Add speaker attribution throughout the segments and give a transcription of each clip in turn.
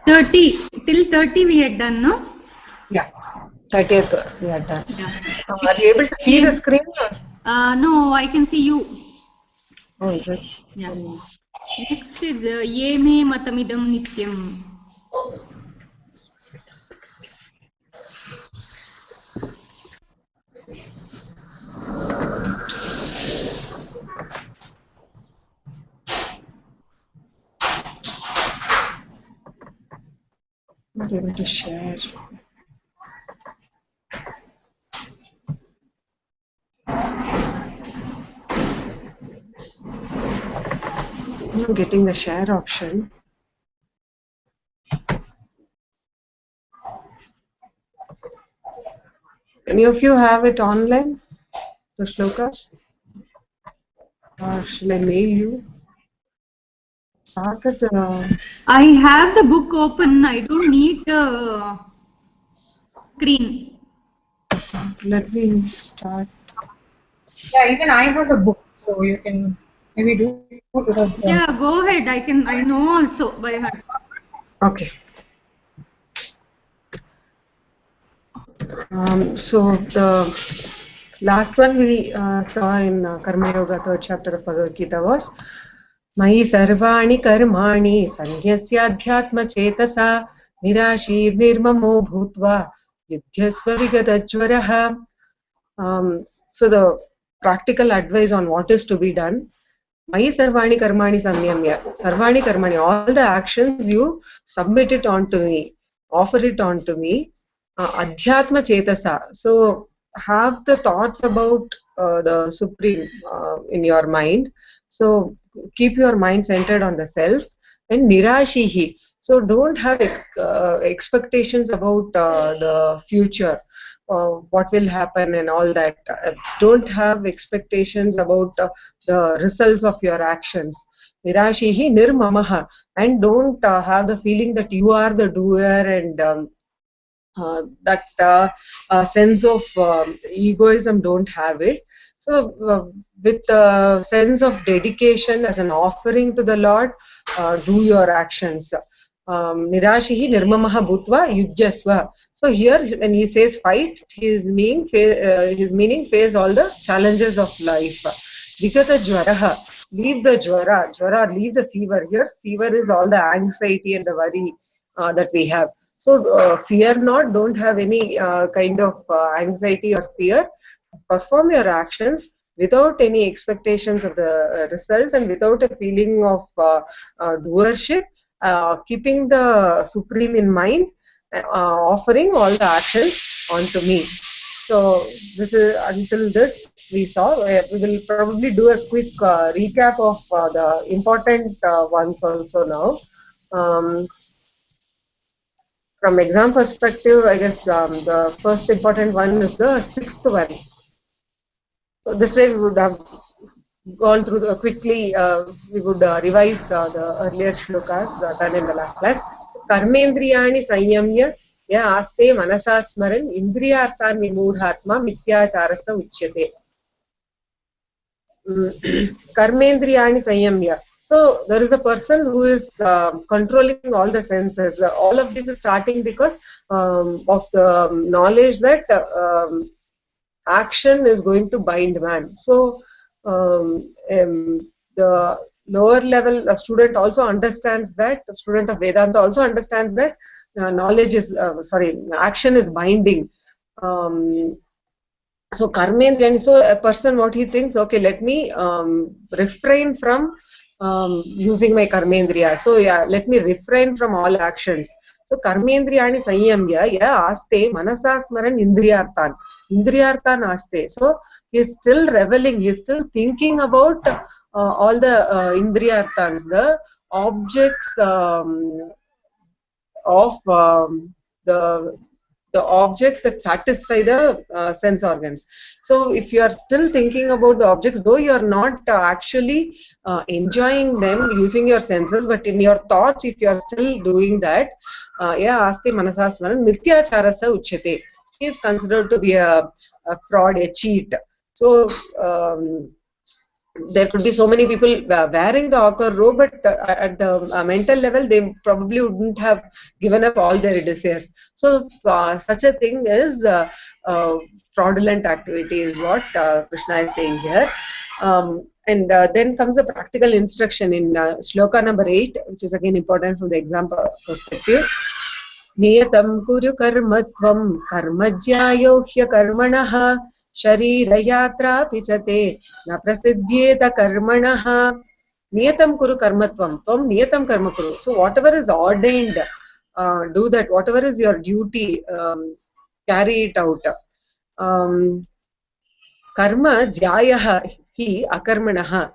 Speaker 1: 30 till 30 we had done, no?
Speaker 2: Yeah, 30th we had done.
Speaker 1: Yeah.
Speaker 2: Are you able to see the screen?
Speaker 1: No, I can see you.
Speaker 2: Oh, is it?
Speaker 1: Yeah. Next is ye me matamidam nityam.
Speaker 2: Not able to share. I'm not getting the share option. Any of you have it online, the shlokas? Or shall I mail you? Start with the...
Speaker 1: I have the book open. I don't need the screen.
Speaker 2: Let me start.
Speaker 3: Yeah, even I have the book, so you can maybe do it.
Speaker 1: Yeah, go ahead. I know also by heart.
Speaker 2: Okay. So the last one we saw in Karma Yoga, 3rd chapter of Bhagavad Gita was Mayi sarvani karmani sanyasya chetasa nirashir nirmamo bhutva yudhyasva vigadajvaraha. So the practical advice on what is to be done. Mayi sarvani karmani samyamya. Sarvani karmani, all the actions you submit it onto me, offer it onto me. Adhyatma chetasa. So have the thoughts about the Supreme in your mind. So keep your mind centered on the self. And nirashihi. So don't have expectations about the future. What will happen and all that. Don't have expectations about the results of your actions. Nirashihi nirmamaha. And don't have the feeling that you are the doer and that sense of egoism, don't have it. So with a sense of dedication as an offering to the Lord, do your actions. Nirashihi nirmamaha bhutva yujyasva. So here when he says fight, his meaning face all the challenges of life. Vigata jvaraha, leave the jvara, leave the fever. Here fever is all the anxiety and the worry that we have. So fear not, don't have any kind of anxiety or fear. Perform your actions without any expectations of the results and without a feeling of doership, keeping the Supreme in mind, offering all the actions onto me. So this is until this we saw. We will probably do a quick recap of the important ones also now. From exam perspective, I guess the first important one is the 6th one. So this way we would have gone through quickly, we would revise the earlier shlokas done in the last class. Karmendriyani sanyamya ya aste manasa smaran indriyarthan vimudhatma mityacharasa uchyate. Karmendriyani sanyamya. So there is a person who is controlling all the senses. All of this is starting because of the knowledge that action is going to bind man. So the lower level student also understands that, the student of Vedanta also understands that knowledge is, action is binding. So karmendriya, so a person what he thinks, okay, let me refrain from using my karmendriya. So yeah, let me refrain from all actions. So karmendriyani sanyamya ya aste manasa smaran indriyarthan. Indriyarthan aste. So he is still reveling, he is still thinking about all the indriyarthans, the objects of the objects that satisfy the sense organs. So if you are still thinking about the objects, though you are not actually enjoying them using your senses, but in your thoughts, if you are still doing that, aste manasasmaran mityacharasa uchyate. He is considered to be a fraud, a cheat. So there could be so many people wearing the ochre robe, but at the mental level, they probably wouldn't have given up all their desires. So such a thing is fraudulent activity is what Krishna is saying here. And then comes the practical instruction in shloka number 8, which is again important from the exam perspective. नियतं कुरु कर्म त्वं कर्मज्यायो ह्यकर्मणः शरीरयात्रापि च ते न प्रसिद्ध्येत कर्मणः niyatam kuru karmatvam tvam niyatam karma kuru. So whatever is ordained, do that. Whatever is your duty, carry it out. Karma jayah hi akarmanah.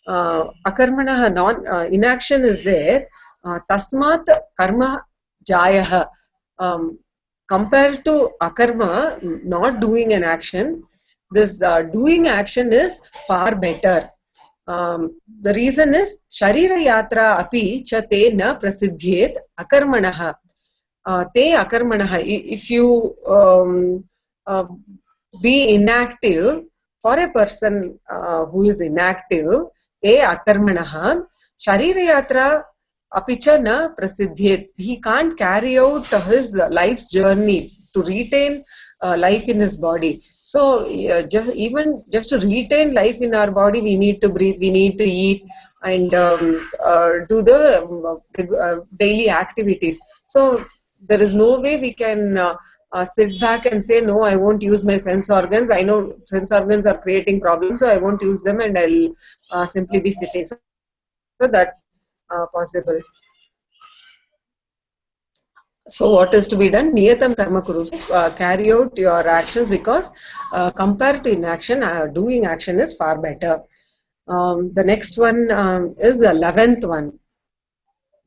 Speaker 2: Akarmanah, non inaction is there. Tasmat karma jayah. Compared to akarma, not doing an action, this doing action is far better. The reason is sharira yatra api cha te na prasiddhyet akarmanah. Te akarmanah. If you be inactive, for a person who is inactive, te akarmanah, sharira yatra apicha na prasiddhyet. He can't carry out his life's journey to retain life in his body. So just to retain life in our body, we need to breathe, we need to eat, and do the daily activities. So there is no way we can sit back and say, no, I won't use my sense organs. I know sense organs are creating problems, so I won't use them, and I'll simply be sitting. So that's possible. So what is to be done? Niyatam karma kuru. Carry out your actions, because compared to inaction, doing action is far better. The next one is the 11th one.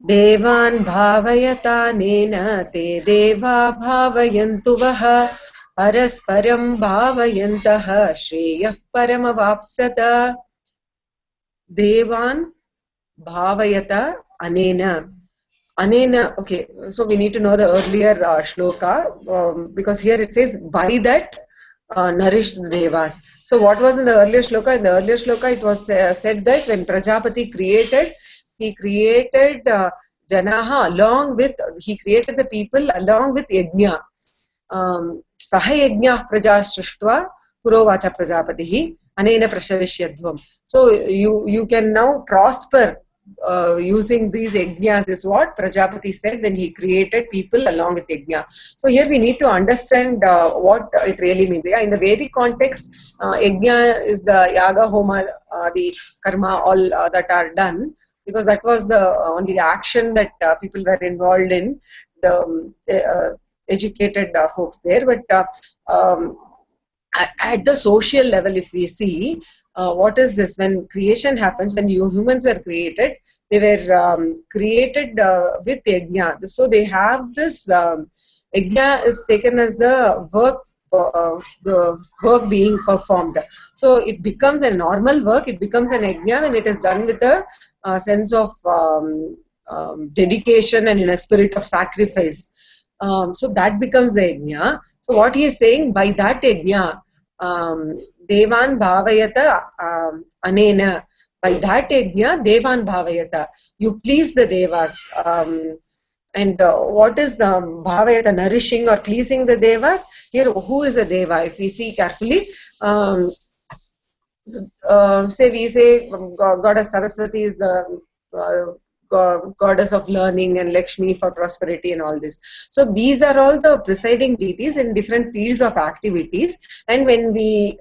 Speaker 2: Devan bhavayata nena te deva bhavayantu vaha parasparam bhavayantaha shreyah paramavapsata. Devan bhavayata anena. Anena, okay, so we need to know the earlier shloka, because here it says, by that nourished the devas. So what was in the earlier shloka? In the earlier shloka, it was said that when Prajapati created, he created Janaha along with, he created the people along with Yajna. Saha Yajna Prajashtva Purovacha Prajapatihi Anena Prashavishyadvam. So you can now prosper using these yajnas, is what Prajapati said when he created people along with yajna. So here we need to understand what it really means. Yeah, in the Vedic context, yajna is the yaga, homa, the karma, all that are done, because that was the only action that people were involved in, the educated folks there. But at the social level, if we see, what is this? When creation happens, when humans were created, they were created with yajna. So they have this yajna is taken as the work being performed. So it becomes a normal work. It becomes an yajna when it is done with a sense of dedication and in a spirit of sacrifice. So that becomes the yajna. So what he is saying, by that yajna, Devan bhavayata anena. By that yajna, Devan bhavayata. You please the devas. And what is bhavayata? Nourishing or pleasing the devas? Here, who is a deva? If we see carefully, say we say Goddess Saraswati is the goddess of learning, and Lakshmi for prosperity and all this. So these are all the presiding deities in different fields of activities, and when we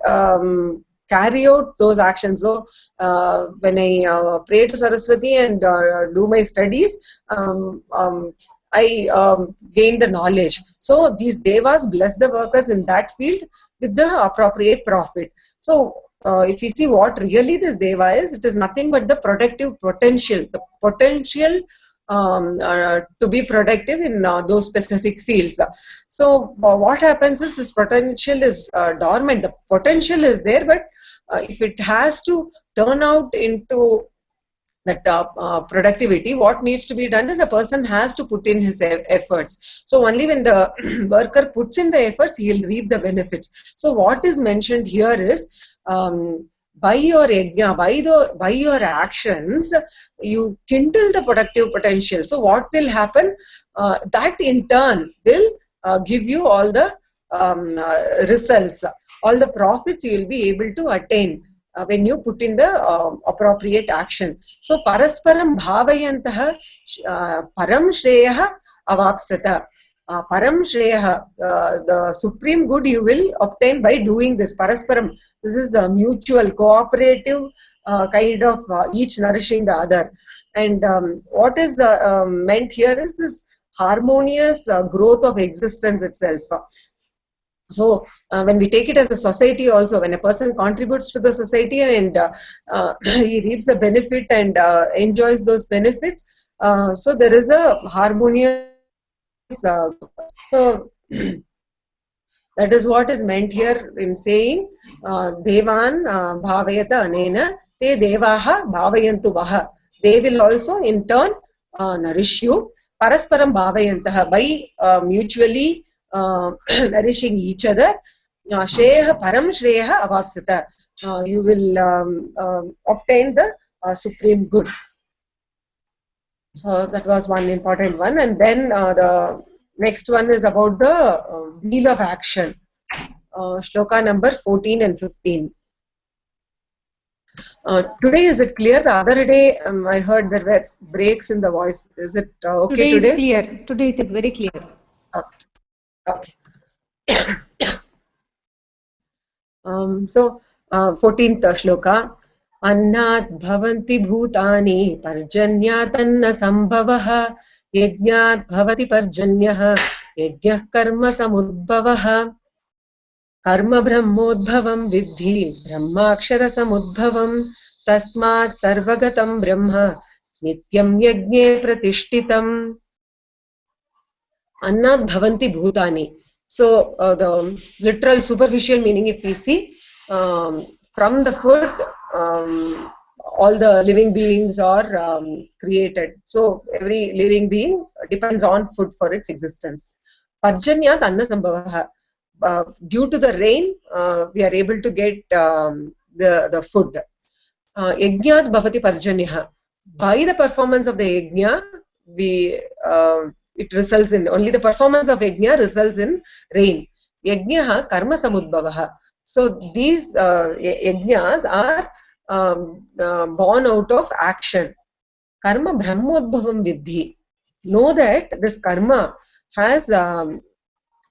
Speaker 2: carry out those actions, so when I pray to Saraswati and do my studies, I gain the knowledge. So these devas bless the workers in that field with the appropriate profit. So if you see what really this deva is, it is nothing but the productive potential, the potential to be productive in those specific fields. So what happens is, this potential is dormant. The potential is there, but if it has to turn out into that productivity, what needs to be done is a person has to put in his efforts. So only when the worker puts in the efforts, he will reap the benefits. So what is mentioned here is by your yajna, by your actions, you kindle the productive potential. So what will happen? That in turn will give you all the results, all the profits you will be able to attain when you put in the appropriate action. So parasparam bhavayantah param shreyah avapsata. Param Shreya, the supreme good you will obtain by doing this. Parasparam, this is a mutual, cooperative kind of each nourishing the other. And what is meant here is this harmonious growth of existence itself. So when we take it as a society also, when a person contributes to the society and he reaps a benefit and enjoys those benefits, so there is a harmonious so that is what is meant here in saying devan bhavayata anena te devaha bhavayantu vaha. They will also in turn nourish you. Parasparam bhavayantah, by mutually nourishing each other. Shreya param shreya avapsata. You will obtain the supreme good. So that was one important one. And then the next one is about the wheel of action. Shloka number 14 and 15. Today, is it clear? The other day, I heard there were breaks in the voice. Is it okay today?
Speaker 1: Today is clear. Today it is very clear.
Speaker 2: Okay. So, 14th shloka. अन्नात् भवन्ति भूतानि पर्जन्यात् अन्न संभवः यज्ञात् भवति पर्जन्यः यज्ञः कर्म समुद्भवः कर्म ब्रह्मोद्भवं विद्धि ब्रह्माक्षर समुद्भवं तस्मात् सर्वगतं ब्रह्म नित्यं यज्ञे प्रतिष्ठितम् अन्नात् भवन्ति भूतानि. So the literal superficial meaning, if we see, from the food all the living beings are created. So every living being depends on food for its existence. Parjanyat anna sambhavaha. Due to the rain, we are able to get the food. Yajnat bhavati parjanyaha. By the performance of the yajna, it results in, only the performance of yajna results in rain. Yajnaha karma samudbhavaha. So these yajnas are born out of action. Karma brahmodbhavam viddhi. Know that this karma has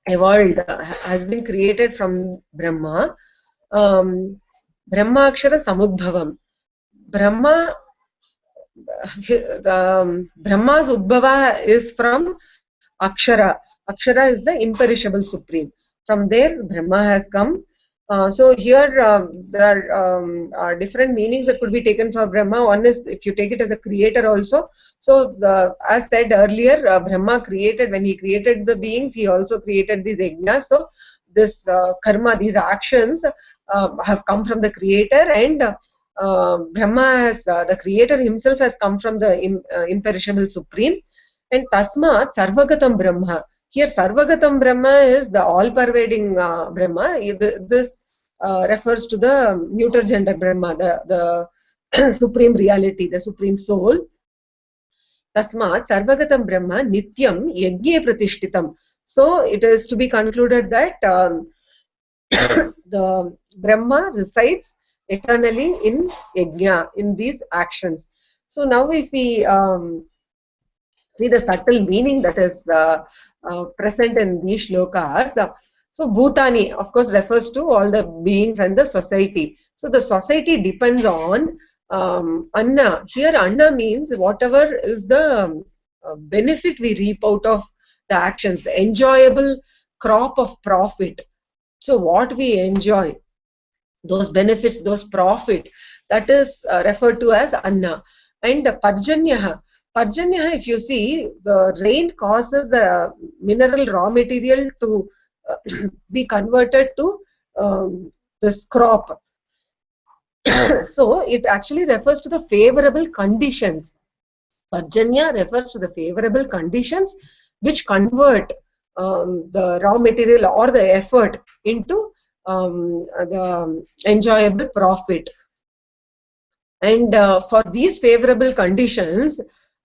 Speaker 2: evolved, has been created from Brahma. Brahma akshara samudbhavam. Brahma's udbhava is from akshara. Akshara is the imperishable supreme. From there Brahma has come. So here there are different meanings that could be taken for Brahma. One is if you take it as a creator also. So as said earlier, Brahma created, when he created the beings, he also created these yajnas. So this karma, these actions have come from the creator, and Brahma has, the creator himself has come from the imperishable supreme. And tasmat sarvagatam Brahma. Here Sarvagatam Brahma is the all-pervading Brahma. This refers to the neuter gender Brahma, the supreme reality, the supreme soul. Tasmat Sarvagatam Brahma Nityam Yajne Pratishtitam. So it is to be concluded that the Brahma resides eternally in Yajna, in these actions. So now if we see the subtle meaning that is present in these shlokas. So Bhutani, of course, refers to all the beings and the society. So the society depends on Anna. Here Anna means whatever is the benefit we reap out of the actions, the enjoyable crop of profit. So what we enjoy, those benefits, those profit, that is referred to as Anna. And Parjanyaha. Parjanyaha, if you see, the rain causes the mineral raw material to be converted to this crop. So it actually refers to the favorable conditions. Parjanya refers to the favorable conditions which convert the raw material or the effort into the enjoyable profit. And for these favorable conditions,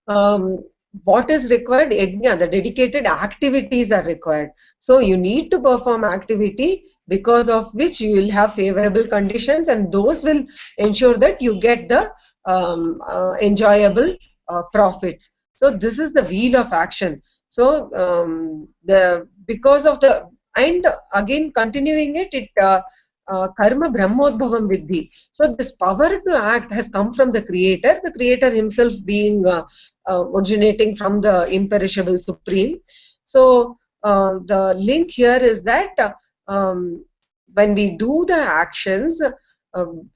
Speaker 2: what is required? Yajna, the dedicated activities are required. So you need to perform activity because of which you will have favorable conditions, and those will ensure that you get the enjoyable profits. So this is the wheel of action. So because of the, and again continuing it karma brahmodbhavam vidhi. So this power to act has come from the creator himself being originating from the imperishable supreme. So the link here is that when we do the actions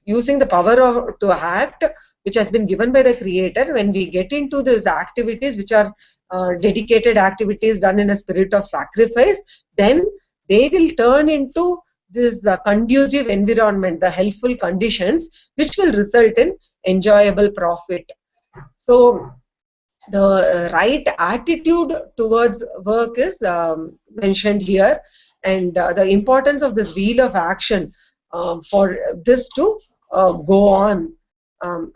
Speaker 2: using the power to act, which has been given by the creator, when we get into these activities which are dedicated activities done in a spirit of sacrifice, then they will turn into this conducive environment, the helpful conditions which will result in enjoyable profit. So the right attitude towards work is mentioned here, and the importance of this wheel of action for this to go on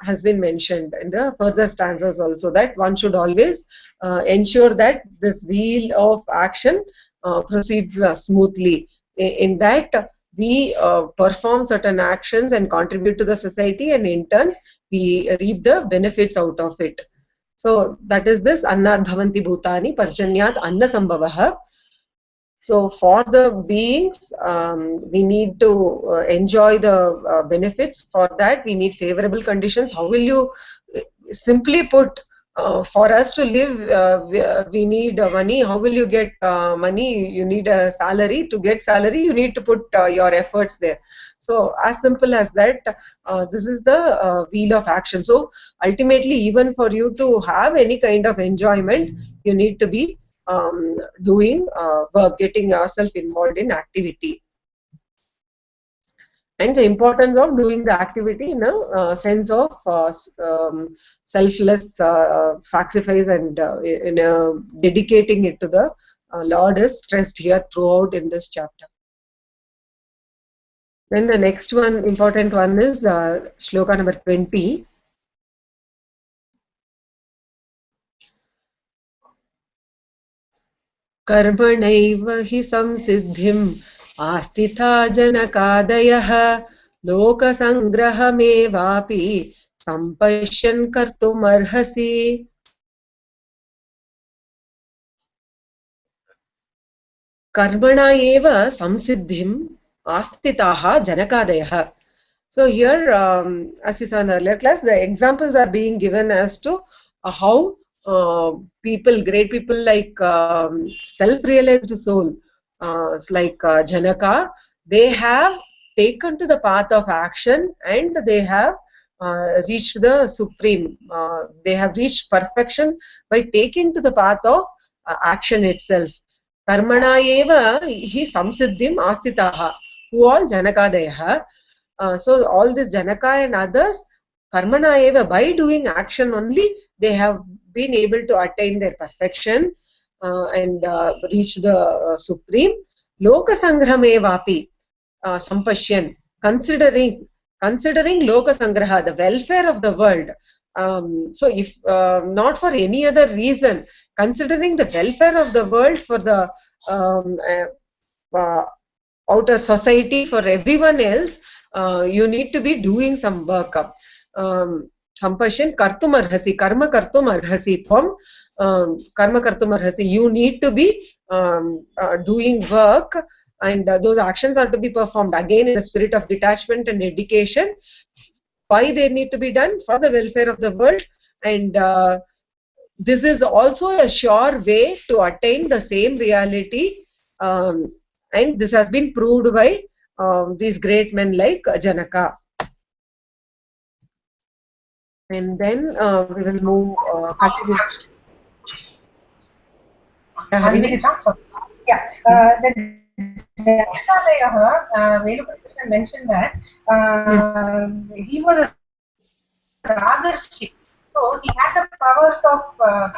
Speaker 2: has been mentioned in the further stanzas also, that one should always ensure that this wheel of action proceeds smoothly. In that we perform certain actions and contribute to the society, and in turn we reap the benefits out of it. So that is this annad bhavanti bhutani parjanyat anna sambhavah. So for the beings, we need to enjoy the benefits. For that we need favorable conditions. How will you, simply put, for us to live, we need money. How will you get money? You need a salary. To get salary, you need to put your efforts there. So as simple as that, this is the wheel of action. So ultimately, even for you to have any kind of enjoyment, you need to be doing work, getting yourself involved in activity. And the importance of doing the activity in a sense of selfless sacrifice, and in dedicating it to the Lord is stressed here throughout in this chapter. Then the next one, important one, is shloka number 20. कर्मणैव हि संसिद्धिम् आस्थिता जनकादयः लोकसङ्ग्रहमेवापि सम्पश्यन् कर्तुमर्हसि. कर्मणा एव संसिद्धिम् आस्थिताः जनकादयः. So here, as you saw in the earlier class, the examples are being given as to how great people like self-realized soul, like Janaka, they have taken to the path of action, and they have reached the supreme. They have reached perfection by taking to the path of action itself. Karmana eva hi samsiddhim astitaha. Who all? Janakadayah. So all this Janaka and others, karmana eva, by doing action only, they have been able to attain their perfection and reach the supreme. Loka sangrahame vapi sampashyan, considering loka sangraha, the welfare of the world. So if not for any other reason, considering the welfare of the world, for the outer society, for everyone else, you need to be doing some work. Sampashyan kartum arhasi, karma kartum arhasi, tvam karma kartum arhasi. You need to be doing work, and those actions are to be performed again in the spirit of detachment and dedication. Why they need to be done? For the welfare of the world, and this is also a sure way to attain the same reality, and this has been proved by these great men like Janaka. And then we will move continue.
Speaker 3: Yeah, the Janakadayah, Venukrishna mentioned that he was a Rajarshi, so he had the powers of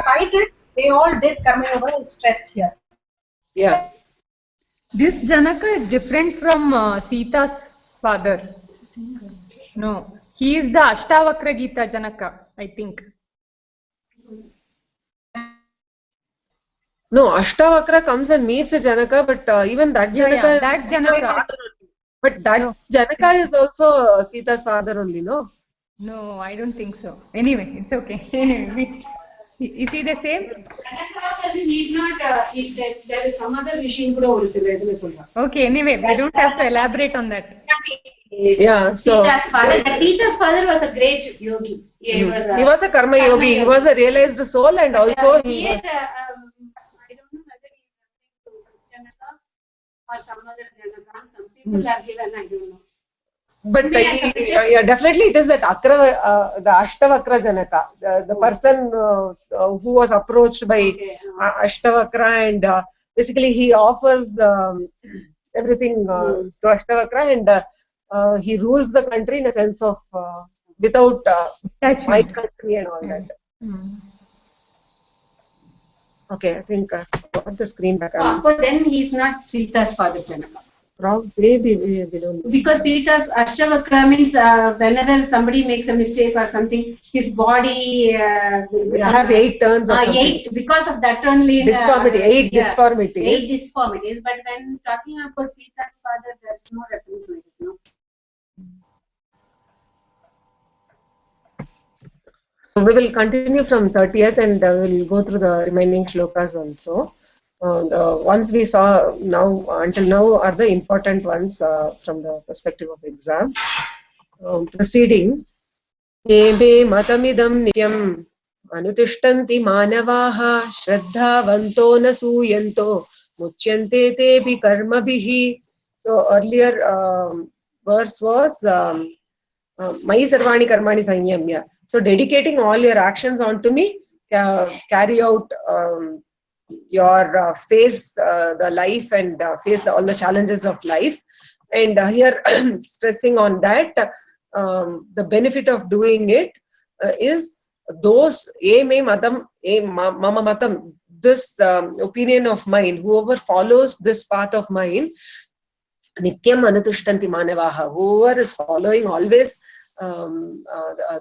Speaker 3: title. They all did Karma Yoga is stressed here.
Speaker 2: Yeah.
Speaker 1: This Janaka is different from Sita's father. No. He is the Ashtavakra Gita Janaka, I think.
Speaker 2: No, Ashtavakra comes and meets Janaka, but even that Janaka is
Speaker 1: that
Speaker 2: Sita's
Speaker 1: Janaka.
Speaker 2: father only. But that
Speaker 1: No.
Speaker 2: Janaka is also Sita's father only, no?
Speaker 1: No, I don't think so. Anyway, it's okay. Anyway, is he the same?
Speaker 4: Need not. If there is some other machine கூட ஒரு சில இதுல சொல்றாங்க.
Speaker 1: Okay, anyway, we don't have to elaborate on that.
Speaker 2: Yeah, so
Speaker 4: Sita's father was a great yogi.
Speaker 2: He was a karma yogi. He was a realized soul, and also he was.
Speaker 4: I don't know whether he is referring to Janaka or some other Janaka. Some people are given, I don't know.
Speaker 2: But yeah, definitely it is that Akra, the Ashtavakra Janaka, the person who was approached by Ashtavakra, and basically he offers everything to Ashtavakra, and he rules the country in a sense of without my country and all that. Okay, I think got the screen back.
Speaker 4: But then he is not Sita's father Janaka.
Speaker 2: Maybe below.
Speaker 4: Because Sita's Ashtavakra means whenever somebody makes a mistake or something, his body
Speaker 2: has 8 turns or something.
Speaker 4: 8, because of that only.
Speaker 2: Disformity, 8 disformities.
Speaker 4: 8 disformities. But when talking about Sita's father, there's no reference like it, no?
Speaker 2: So we will continue from 30th and we'll go through the remaining shlokas also. The ones we saw now until now are the important ones from the perspective of exam. Proceeding. Ebe matamidam nityam anutishtanti manavaha shraddhavanto nasuyanto muchyante tebi karmabhihi. So earlier verse was Mai sarvani karmani sanyamya. So dedicating all your actions onto me, carry out your face the life and face all the challenges of life. And here stressing on that, the benefit of doing it is those mama matam, this opinion of mine, whoever follows this path of mine, nityam anutushtanti manavaha, whoever is following always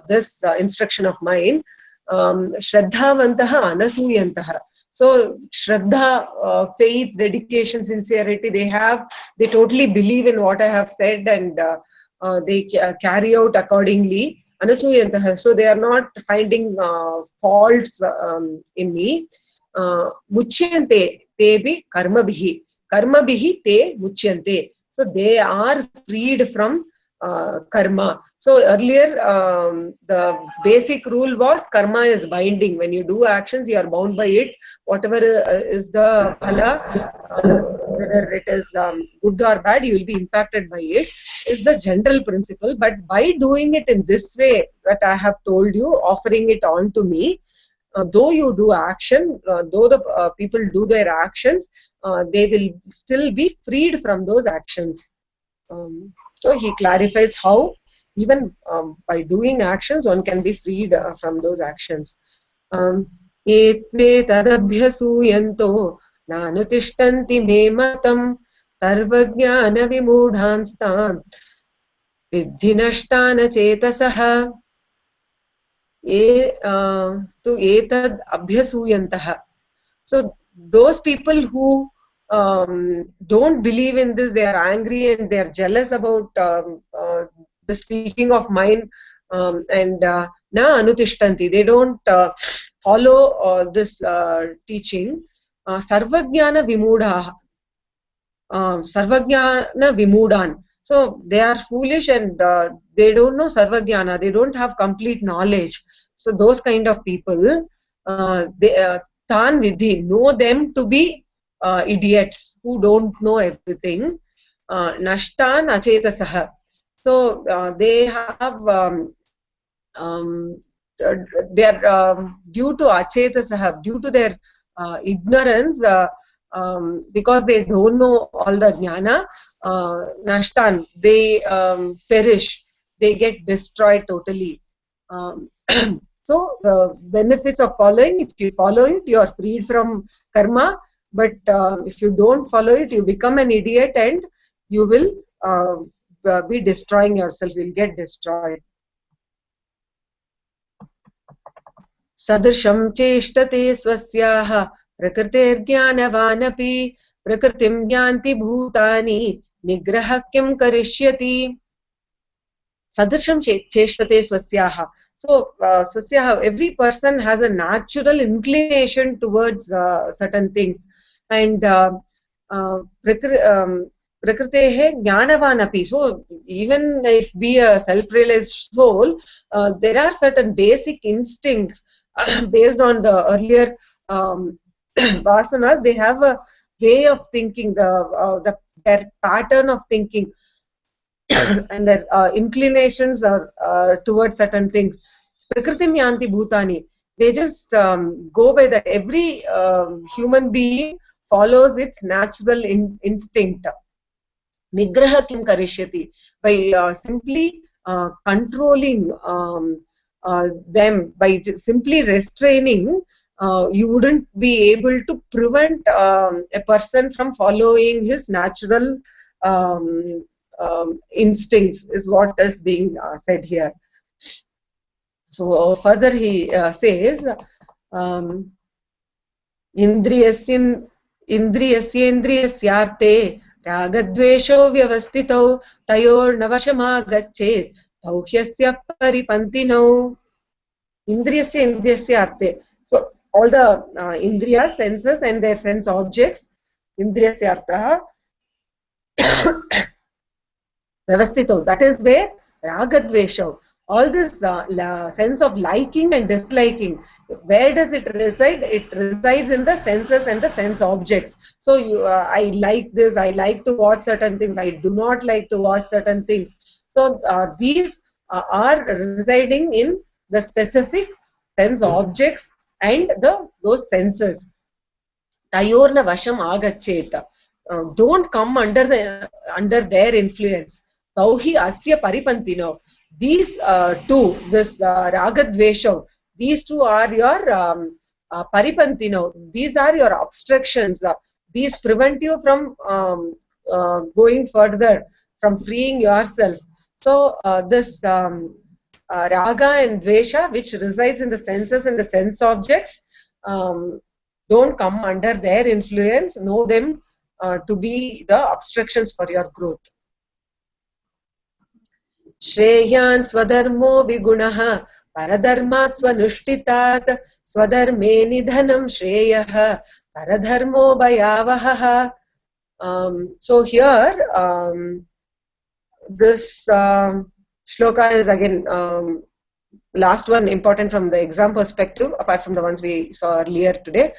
Speaker 2: this instruction of mine, shraddhavantaha anasuyantaha. So shraddha, faith, dedication, sincerity, they totally believe in what I have said, and they carry out accordingly. Anasuyantaha, so they are not finding faults in me. Muchyante tebi karmabhihi, karmabhihi te muchyante. So they are freed from karma. So earlier the basic rule was karma is binding. When you do actions, you are bound by it. Whatever is the phala, whether it is good or bad, you will be impacted by it, is the general principle. But by doing it in this way that I have told you, offering it on to me, though you do action, though the people do their actions, they will still be freed from those actions. So he clarifies how even by doing actions one can be freed from those actions. Etve tadabhyasuyanto nanutishtanti me matam sarvajnana vimudhanstam viddhinashtana chetasaha tu etad abhyasuyantaha. So those people who don't believe in this, they are angry and they are jealous about the speaking of mine, and na anutishtanti, they don't follow this teaching. Sarvajnana vimudan. So they are foolish and they don't know sarvajnana, they don't have complete knowledge. So those kind of people, they tan vidhi, know them to be idiots who don't know everything. Nashtan achetasaha. So they have they are due to achetasaha, due to their ignorance, because they don't know all the jnana, nashtan, they perish, they get destroyed totally. So the benefits of following, if you follow it, you are freed from karma. But if you don't follow it, you become an idiot and you will be destroying yourself, you will get destroyed. Sadrisham cheshtate swasyaha prakritirjnanavaanapi prakritim yanti bhutani nigraha kim karishyati. Sadrisham cheshtate swasyaha. So, swasyaha, every person has a natural inclination towards certain things. And prakritehe jnanavanapi. So, even if be a self-realized soul, there are certain basic instincts based on the earlier vasanas. They have a way of thinking, their pattern of thinking and their inclinations are towards certain things. Prakritim yanti bhutani. They just go by that. Every human being follows its natural instinct. Nigraha kim karishyati. By simply controlling them, by simply restraining, you wouldn't be able to prevent a person from following his natural instincts, is what is being said here. So further he says, indriyasyendriyasyarte ragadvesho vyavastitau tayornavashamagachet tauhyasya paripantino. Indriyasya indriyasyarte. So all the indriya senses and their sense objects, indriyasyartah Vyavastito, that is where ragadvesha, all this sense of liking and disliking, where does it reside? It resides in the senses and the sense objects. So I like this, I like to watch certain things, I do not like to watch certain things. So these are residing in the specific sense objects and those senses. Tayorna vasham agachet. Don't come under their influence. Tauhi asya paripantino. These two, this ragadvesha, these two are your paripantino. These are your obstructions. These prevent you from going further, from freeing yourself. So this raga and dvesha, which resides in the senses and the sense objects, don't come under their influence. Know them to be the obstructions for your growth. Shreyan swadharmo vigunaha paradharmat swanushtitat swadharme nidhanam shreyah paradharmo bhayavaha. So here this shloka is again last one important from the exam perspective, apart from the ones we saw earlier today.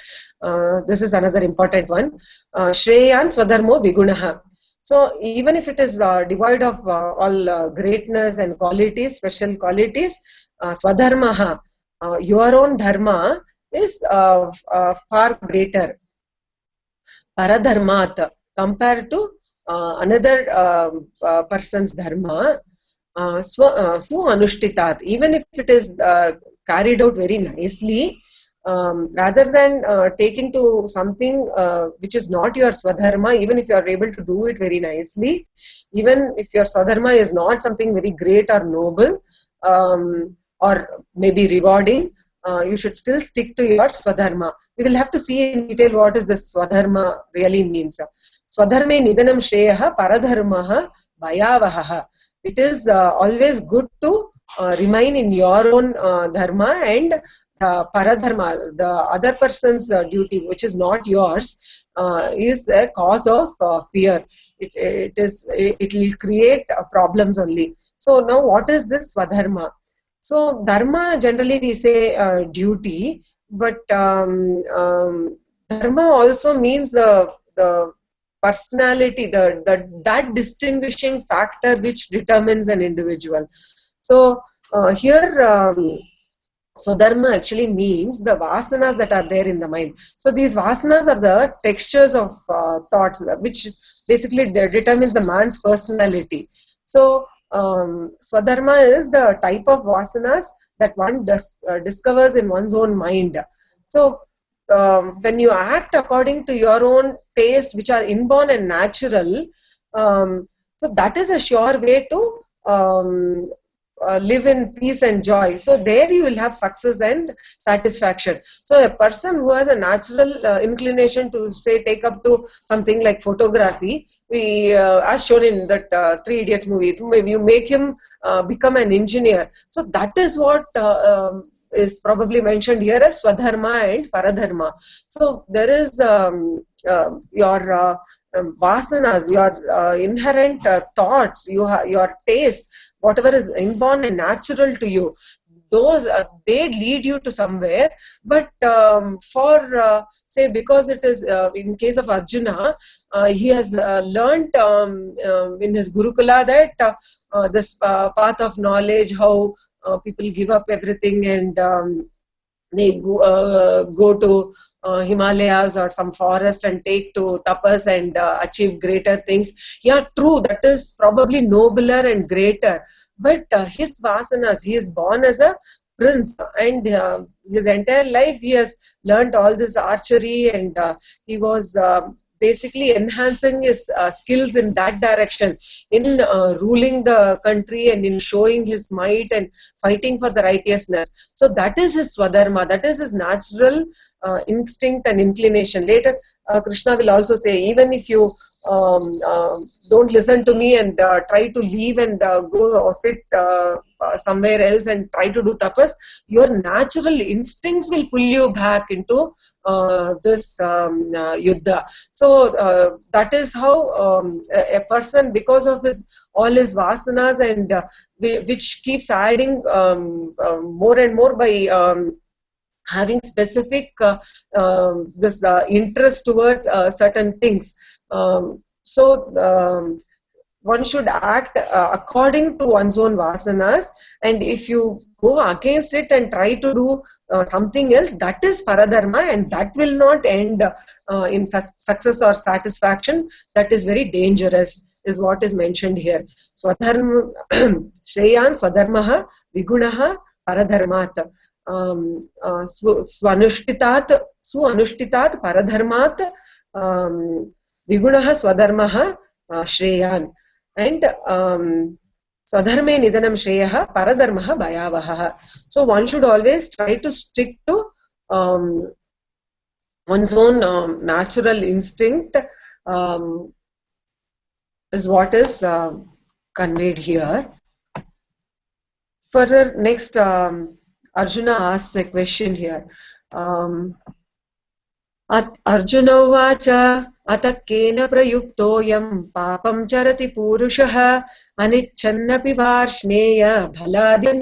Speaker 2: This is another important one. Shreyan swadharmo vigunaha. So even if it is devoid of all greatness and qualities, special qualities, swadharmaha, your own dharma is far greater. Paradharmat, compared to another person's dharma. Swa anushtitat, even if it is carried out very nicely, rather than taking to something which is not your swadharma, even if you are able to do it very nicely, even if your swadharma is not something very great or noble or maybe rewarding, you should still stick to your swadharma. We will have to see in detail what is this swadharma really means. Swadharme nidanam shreyaha paradharmaha bhayavaha. It is always good to remain in your own dharma, and paradharma, the other person's duty, which is not yours, is a cause of fear. It will create problems only. So now, what is this swadharma? So dharma, generally we say duty, but dharma also means the personality, that distinguishing factor which determines an individual. So here swadharma actually means the vasanas that are there in the mind. So these vasanas are the textures of thoughts, which basically determines the man's personality. So swadharma is the type of vasanas that one discovers in one's own mind. So when you act according to your own taste, which are inborn and natural, so that is a sure way to live in peace and joy. So there you will have success and satisfaction. So a person who has a natural inclination to say take up to something like photography, we as shown in that Three Idiots movie, you make him become an engineer. So that is what is probably mentioned here as Swadharma and Paradharma. So there is your vasanas, your inherent thoughts, your taste, whatever is inborn and natural to you, those they lead you to somewhere. But for say, because it is in case of Arjuna, he has learnt in his Gurukula that this path of knowledge, how people give up everything and they go to Himalayas or some forest and take to tapas and achieve greater things. Yeah, true, that is probably nobler and greater. But his vasanas, he is born as a prince, and his entire life he has learnt all this archery, and he was basically enhancing his skills in that direction, in ruling the country and in showing his might and fighting for the righteousness. So that is his swadharma, that is his natural instinct and inclination. Later Krishna will also say, even if you don't listen to me and try to leave and go or sit somewhere else and try to do tapas, your natural instincts will pull you back into this yuddha. So that is how a person, because of his all his vasanas, and which keeps adding more and more by having specific this interest towards certain things. One should act according to one's own vasanas, and if you go against it and try to do something else, that is paradharma, and that will not end in success or satisfaction. That is very dangerous, is what is mentioned here. Swadharma Shreyan Swadharmaha Vigunaha Paradharmat. Swanushtitat paradharmat vigunaha swadharmaha shreyan, and swadharme nidanam shreyaha paradharmaha bhayavaha. So one should always try to stick to one's own natural instinct, is what is conveyed here. Further, next Arjuna asks a question here. Arjuna uvacha atakena prayuktoyam papam charati purushaha anichannapi varshneya baladiva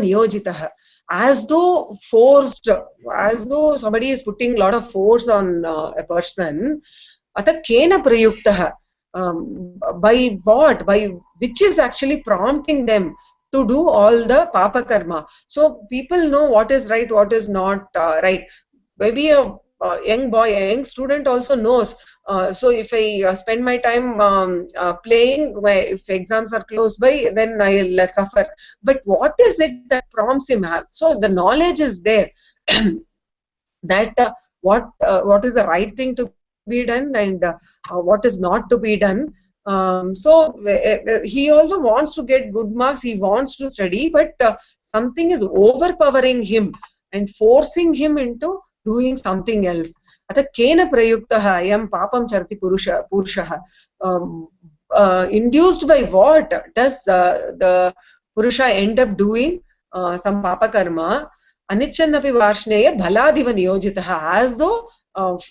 Speaker 2: niyojitaha. As though forced, as though somebody is putting a lot of force on a person. Atakena prayuktaha. By what? By which is actually prompting them to do all the papa karma. So people know what is right, what is not right. Maybe a young boy, a young student also knows. So if I spend my time playing, if exams are close by, then I'll suffer. But what is it that prompts him? So the knowledge is there that what is the right thing to be done and what is not to be done. So he also wants to get good marks, he wants to study, but something is overpowering him and forcing him into doing something else. Ata kena prayuktaha ayam papam charti purushaha. Induced by what does the purusha end up doing? Some papa karma. Anichannapi varshneya bhaladiva niyojitaha. As though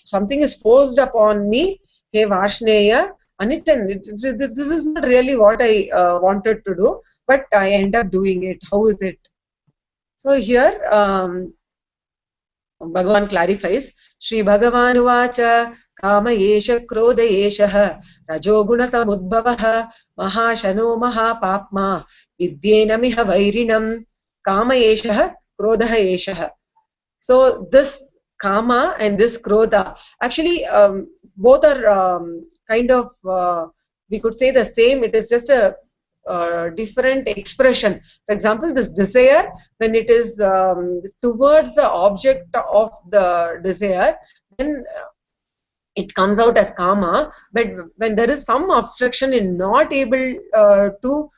Speaker 2: something is forced upon me, hey Varshneya, this is not really what I wanted to do, but I end up doing it. How is it? So here Bhagavan clarifies, Shri Bhagavan uvacha kama yesha krodha yesha rajoguna samudbhavaha mahashano mahapapma vidyena miha vairinam kama yesha krodha yesha. So this kama and this krodha, actually both are kind of we could say the same. It is just a different expression. For example, this desire, when it is towards the object of the desire, then it comes out as kama. But when there is some obstruction in not able to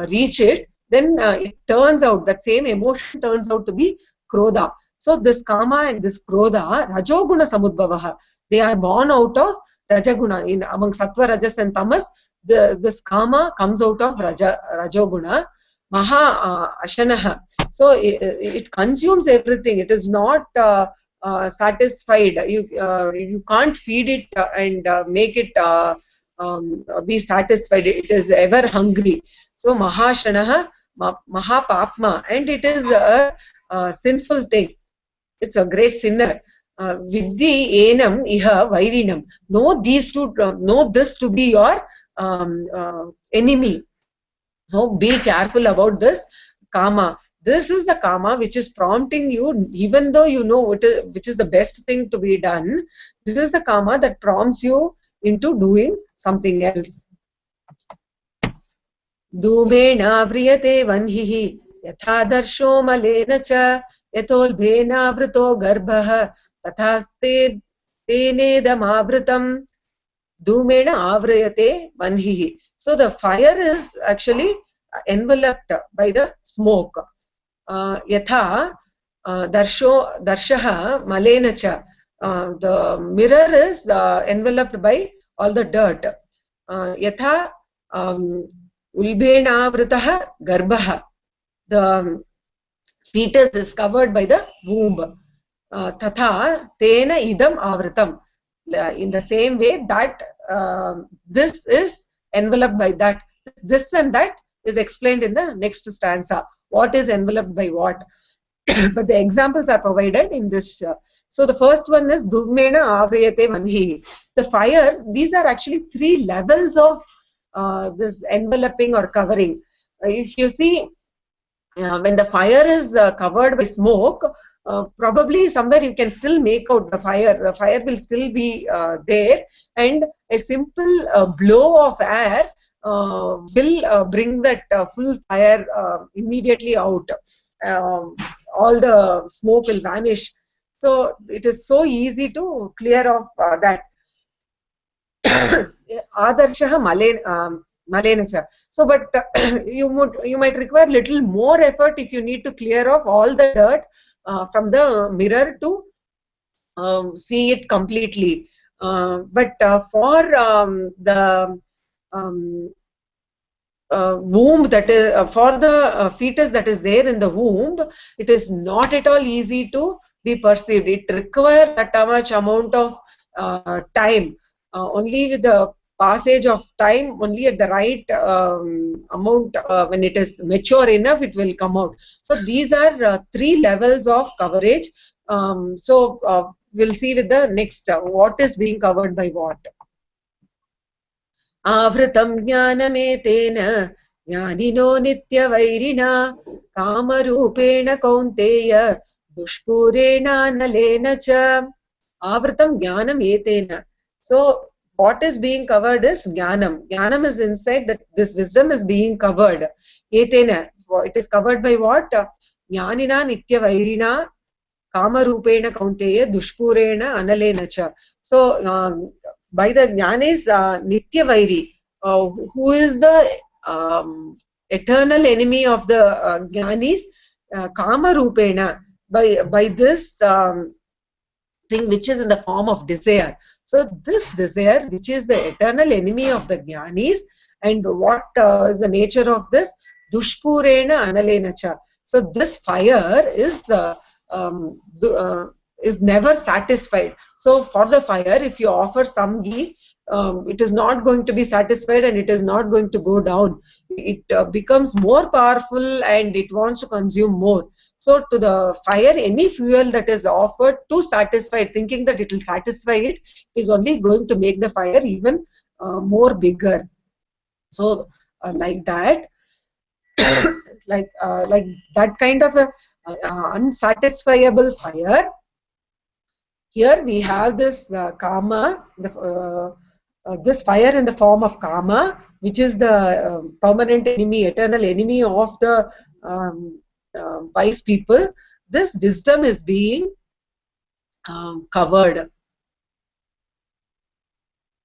Speaker 2: reach it, then it turns out, that same emotion turns out to be krodha. So this kama and this krodha, rajoguna samudbhavaha, they are born out of rajaguna. In among sattva, rajas and tamas, this kama comes out of rajoguna. Maha ashanaha. So it consumes everything. It is not satisfied. You can't feed it and make it be satisfied. It is ever hungry. So mahashanaha, mahapapma, and it is a sinful thing. It's a great sinner. Vidhi enam iha vairinam. Know these two. Know this to be your enemy. So be careful about this kama. This is the kama which is prompting you, even though you know which is the best thing to be done. This is the kama that prompts you into doing something else. Dhumena vriyate vanhihi yatha darsho malena cha yatolbhena vrito garbha tathaste tenedam avritam. Dhumena avriyate vanhihi. So the fire is actually enveloped by the smoke. Yatha darshaha malena cha. The mirror is enveloped by all the dirt. Yatha ulbena vritaha garbha. The fetus is covered by the womb. Tatha tena idam avritam. In the same way that this is enveloped by that. This and that is explained in the next stanza. What is enveloped by what? But the examples are provided in this. So the first one is Dhumena Avriyate Vanhi. The fire, these are actually 3 levels of this enveloping or covering. If you see, when the fire is covered by smoke, probably somewhere you can still make out the fire. The fire will still be there, and a simple blow of air will bring that full fire immediately out. All the smoke will vanish. So it is so easy to clear off that. Adarshaha malenacha. So, but you might require little more effort if you need to clear off all the dirt from the mirror to see it completely. But for the womb, that is for the fetus that is there in the womb, it is not at all easy to be perceived. It requires that much amount of time. Only with the passage of time, only at the right amount, when it is mature enough, it will come out. So these are 3 levels of coverage. So we'll see with the next what is being covered by what. Avritam jnanametena jnanino nityavairina kamarupena kaunteya dushpurena nalena cha. Avritam jnanametena. So what is being covered is jnanam. Jnanam is inside, that this wisdom is being covered. Etena. It is covered by what? Jnanina nityavairina kamarupena kaunteya dushpurena analena cha. So by the jnanis nitya vairi, who is the eternal enemy of the jnanis, kama rupena, by this thing which is in the form of desire. So this desire, which is the eternal enemy of the jnanis, and what is the nature of this? Dushpurena analena cha. So this fire is never satisfied. So for the fire, if you offer some ghee, it is not going to be satisfied, and it is not going to go down. It becomes more powerful, and it wants to consume more. So to the fire, any fuel that is offered to satisfy it, thinking that it will satisfy it, is only going to make the fire even more bigger. So like that, like that kind of a unsatisfiable fire. Here we have this kama, this fire in the form of kama, which is the permanent enemy, eternal enemy of the wise people. This wisdom is being covered.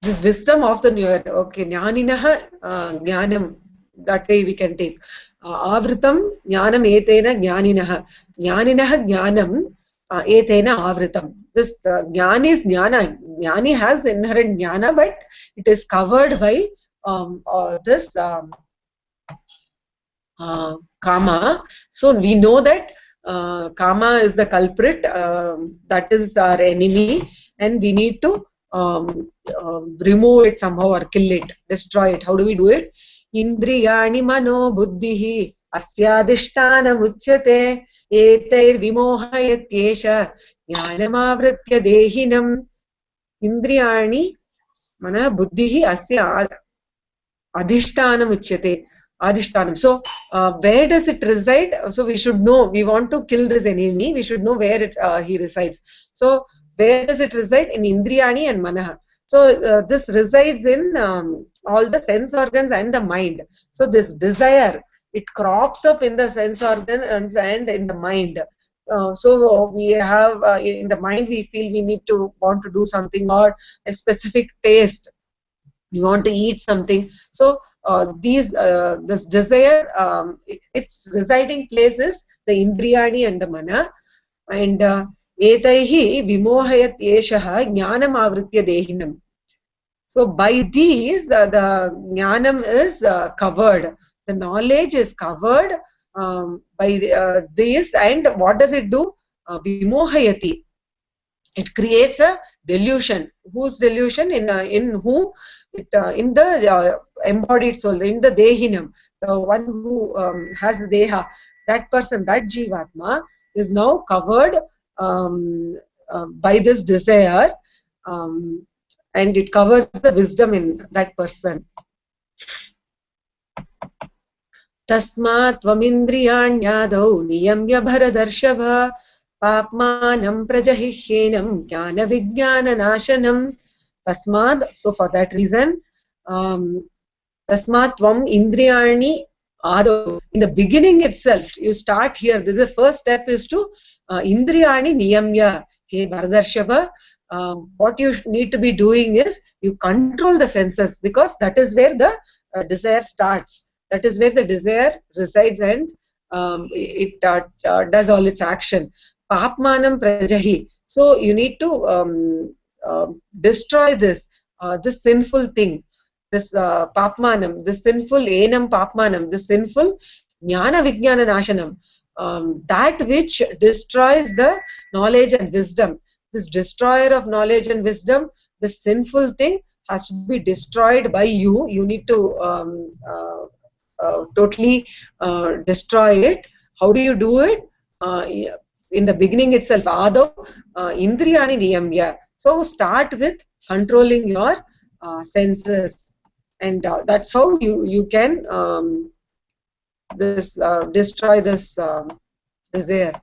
Speaker 2: This wisdom of the jnaninaha jnanam, that way we can take. Avritam jnanam etena jnaninah. Jnaninah jnanam etena avritam. This jnani is jnana. Jnani has inherent jnana, but it is covered by this kama. So we know that kama is the culprit, that is our enemy, and we need to remove it somehow or kill it, destroy it. How do we do it? Indriyani mano buddhihi asyadishthana muchyate etair vimohayatyesha jnanamavritya dehinam. Indriyani mana buddhihi asya adhishthana muchyate. Adhishtanam. So where does it reside? So we should know. We want to kill this enemy. We should know where he resides. So where does it reside? In Indriyani and Manaha. So this resides in all the sense organs and the mind. So this desire, it crops up in the sense organs and in the mind. So we have in the mind, we feel we need to want to do something, or a specific taste. We want to eat something. So this desire, its residing place is the Indriyani and the Mana. And etaihi vimohayat yeshah jnanam avritya dehinam. So by these, the jnanam is covered. The knowledge is covered by this. And what does it do? Vimohayati. It creates a delusion. Whose delusion? In who? In the embodied soul, in the dehinam, the one who has the deha. That person, that jivatma, is now covered by this desire, and it covers the wisdom in that person. Tasmat tvamindriyanyadau niyamya bharadarshava papmanam prajahihyenam jnana vijnana nashanam. Tasmad, so for that reason, tasmat tvam indriyani ado. In the beginning itself, you start here. The first step is to indriyani niyamya. Hey Bharadarshava, what you need to be doing is you control the senses, because that is where the desire starts. That is where the desire resides, and it does all its action. Papmanam prajahi. So you need to destroy this sinful thing, this papmanam, this sinful enam papmanam, this sinful jnana vijnana nashanam, that which destroys the knowledge and wisdom. This destroyer of knowledge and wisdom, this sinful thing has to be destroyed by you. You need to totally destroy it. How do you do it? In the beginning itself, adav indriyani niyamya. So start with controlling your senses, and that's how you can destroy this desire.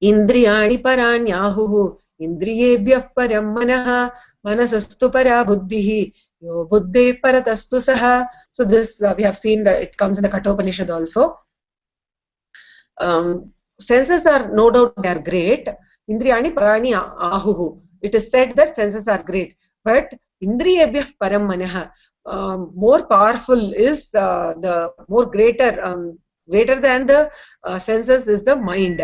Speaker 2: Indriyani paranyahuhu indriyebhyah param manah manasastu para buddhihi yo buddhe paratastu saha. So this we have seen that it comes in the Kathopanishad also. Senses are, no doubt, they are great. Indriyani parani ahuhu. It is said that senses are great, but indriyebhyah param manah, more powerful is the more greater than the senses is the mind.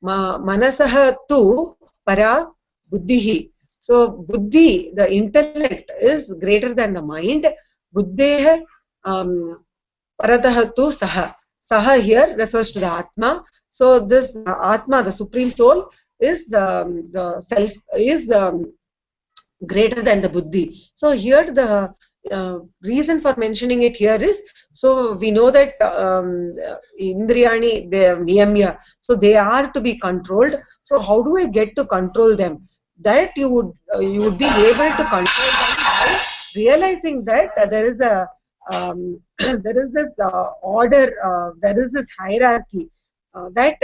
Speaker 2: Manasah tu para buddhihi. So buddhi, the intellect, is greater than the mind. Buddheha paratah tu saha. Saha here refers to the Atma. So this Atma, the Supreme Soul, is the self, is greater than the Buddhi. So here the reason for mentioning it here is, so we know that Indriyani, they are niyamya, so they are to be controlled. So how do I get to control them? That you would be able to control them by realizing that there is a there is this order, there is this hierarchy, that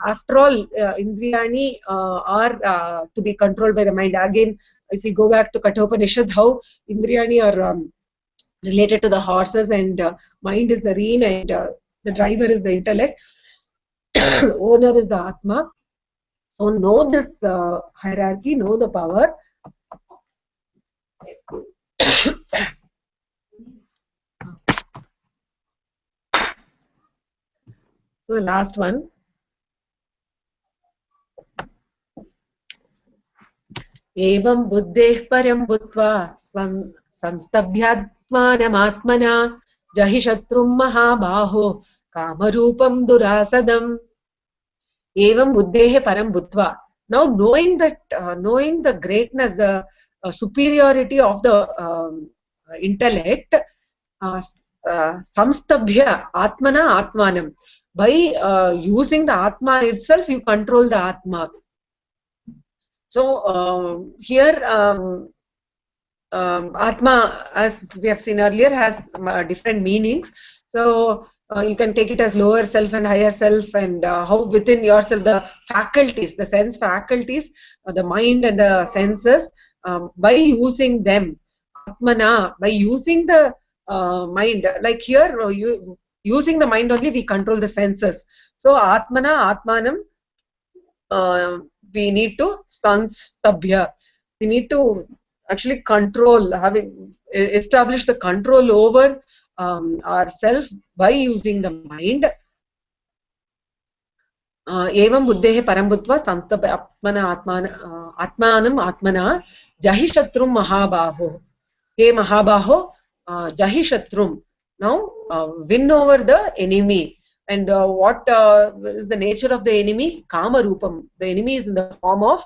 Speaker 2: after all Indriyani are to be controlled by the mind. Again, if we go back to Kathopanishad, how Indriyani are related to the horses, and mind is the rein, and the driver is the intellect, owner is the Atma. So know this hierarchy, know the power. So the last one. Evam buddheh param bhutva संस्तभ्यात्मानमात्मना jahi shatrum mahabaho kamarupam durasadam. Evam buddhehe param bhutva. Now knowing that, knowing the greatness, the superiority of the intellect, samstabhya atmana atmanam. By using the atma itself, you control the atma. So here atma, as we have seen earlier, has different meanings. So you can take it as lower self and higher self, and how within yourself the faculties, the sense faculties, the mind and the senses, by using them, atmana, by using the mind, like here using the mind only we control the senses. So atmana atmanam, we need to sanstabhya, we need to actually control, having establish the control over ourself by using the mind. Evam buddhehe param bhutva samstabhya atmanam atmana jahi shatrum mahabaho. Hey mahabaho, jahi shatrum. Now win over the enemy. And what is the nature of the enemy? Kama rupam. The enemy is in the form of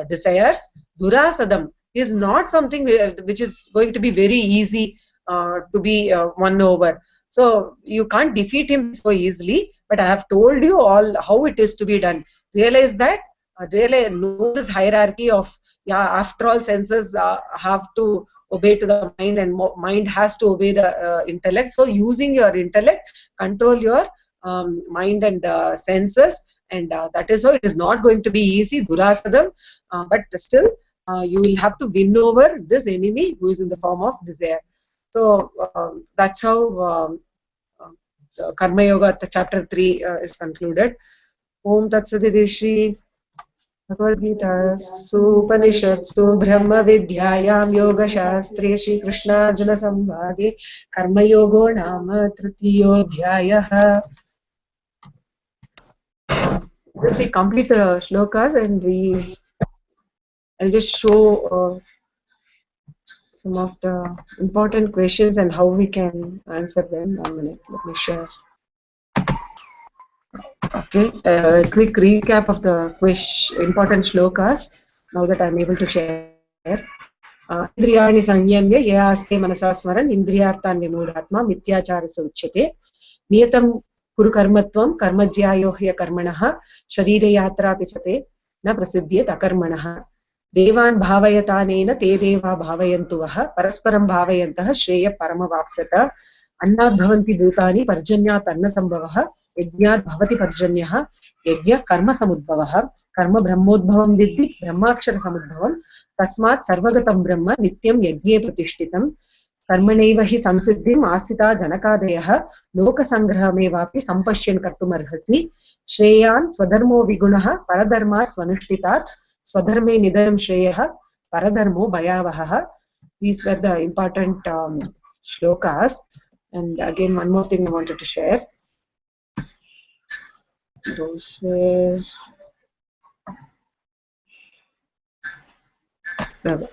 Speaker 2: desires. Durasadam is not something which is going to be very easy to be won over. So you can't defeat him so easily. But I have told you all how it is to be done. Realize that. Really know this hierarchy of, yeah, after all senses have to obey to the mind, and mind has to obey the intellect. So using your intellect, control your mind and senses, and that is how it is not going to be easy, durasadam, but still you will have to win over this enemy who is in the form of desire. So that's how Karma Yoga chapter 3 is concluded. Om Tat Saditi Shri Bhagavad Gita Supanishatsu Brahma Vidyayam Yoga Shastre Shri Krishna Arjuna Samvade Karma Yogo Nama Tritiyo Dhyayah. Once we complete the shlokas, and I'll just show some of the important questions and how we can answer them. 1 minute, let me share. Okay, a quick recap of the important shlokas now that I'm able to share. Indriyani sanyamya yaste manasa smaran indriyartan vimudhatma mityacharasa uchyate niyatam kuru karmatvam karmajyayo hya karmanah sharira yatra pichate na prasiddhyat akarmanah devan bhavayatanena te deva bhavayantu vah parasparam bhavayantah shreya paramavapsata annad bhavanti bhutani parjanyat anna sambhavah यज्ञात् भवति पर्जन्यः यज्ञ कर्म समुद्भवः कर्म ब्रह्मोद्भवं विद्धि ब्रह्माक्षर समुद्भवं तस्मात् सर्वगतं ब्रह्म नित्यं यज्ञे प्रतिष्ठितं कर्मणैव हि संसिद्धिम् आस्थिता जनकादयः लोकसंग्रहमेवापि सम्पश्यन् कर्तुमर्हसि श्रेयान् स्वधर्मो विगुणः परधर्मात् स्वनुष्ठितात् स्वधर्मे निधनं श्रेयः परधर्मो भयावहः. These were the important shlokas. And again, one more thing I wanted to share. Those were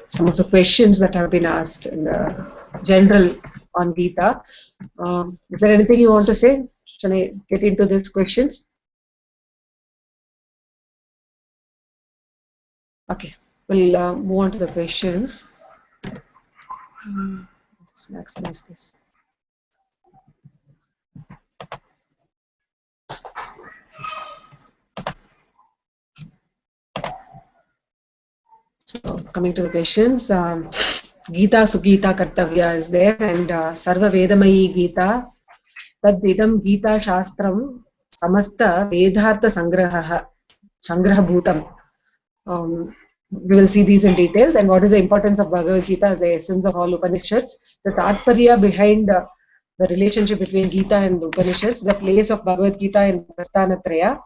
Speaker 2: some of the questions that have been asked in the general on Gita. Is there anything you want to say? Shall I get into these questions? Okay, we'll move on to the questions. Just maximize this. So, coming to the questions, Gita Sugita Kartavya is there, and Sarva Vedamayi Gita, Tad Idam Gita Shastram Samasta Vedhartha Sangraha Bhutam. We will see these in details, and what is the importance of Bhagavad Gita as the essence of all Upanishads, the Tatparya behind the relationship between Gita and Upanishads, the place of Bhagavad Gita in Prasthanatraya,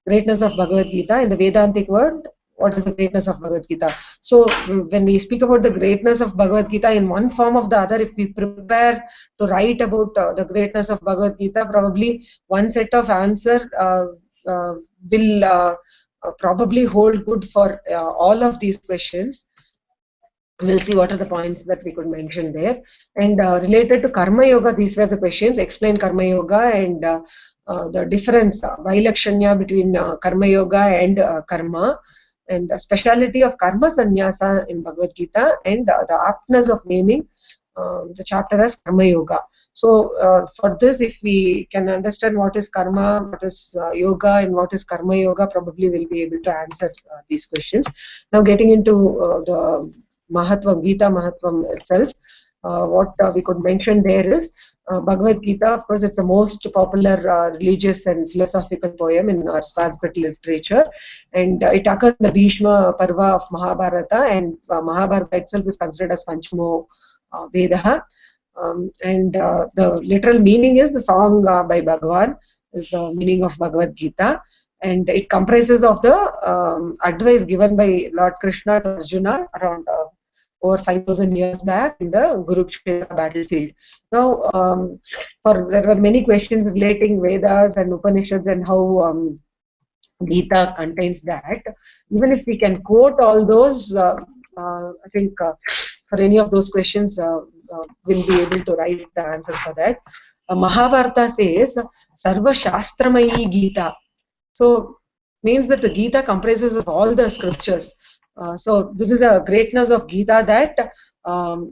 Speaker 2: greatness of Bhagavad Gita in the Vedantic world, what is the greatness of Bhagavad Gita. So when we speak about the greatness of Bhagavad Gita in one form or the other, if we prepare to write about the greatness of Bhagavad Gita, probably one set of answer will probably hold good for all of these questions. We'll see what are the points that we could mention there. And related to Karma Yoga, these were the questions. Explain Karma Yoga and the difference, Vailakshanya between Karma Yoga and Karma, and the speciality of Karma Sannyasa in Bhagavad Gita, and the aptness of naming the chapter as Karma Yoga. So for this, if we can understand what is Karma, what is Yoga, and what is Karma Yoga, probably we'll be able to answer these questions. Now getting into the Mahatvam, Gita Mahatvam itself, what we could mention there is Bhagavad Gita. Of course, it's the most popular religious and philosophical poem in our Sanskrit literature, and it occurs in the Bhishma Parva of Mahabharata, and Mahabharata itself is considered as Panchamo Vedaha. And the literal meaning is the song by Bhagavan, is the meaning of Bhagavad Gita, and it comprises of the advice given by Lord Krishna to Arjuna around over 5,000 years back in the Kurukshetra battlefield. Now, there were many questions relating Vedas and Upanishads and how Gita contains that. Even if we can quote all those, I think for any of those questions, we'll be able to write the answers for that. Mahabharata says, Sarva Shastramayi Gita. So, means that the Gita comprises of all the scriptures. So this is a greatness of Gita, that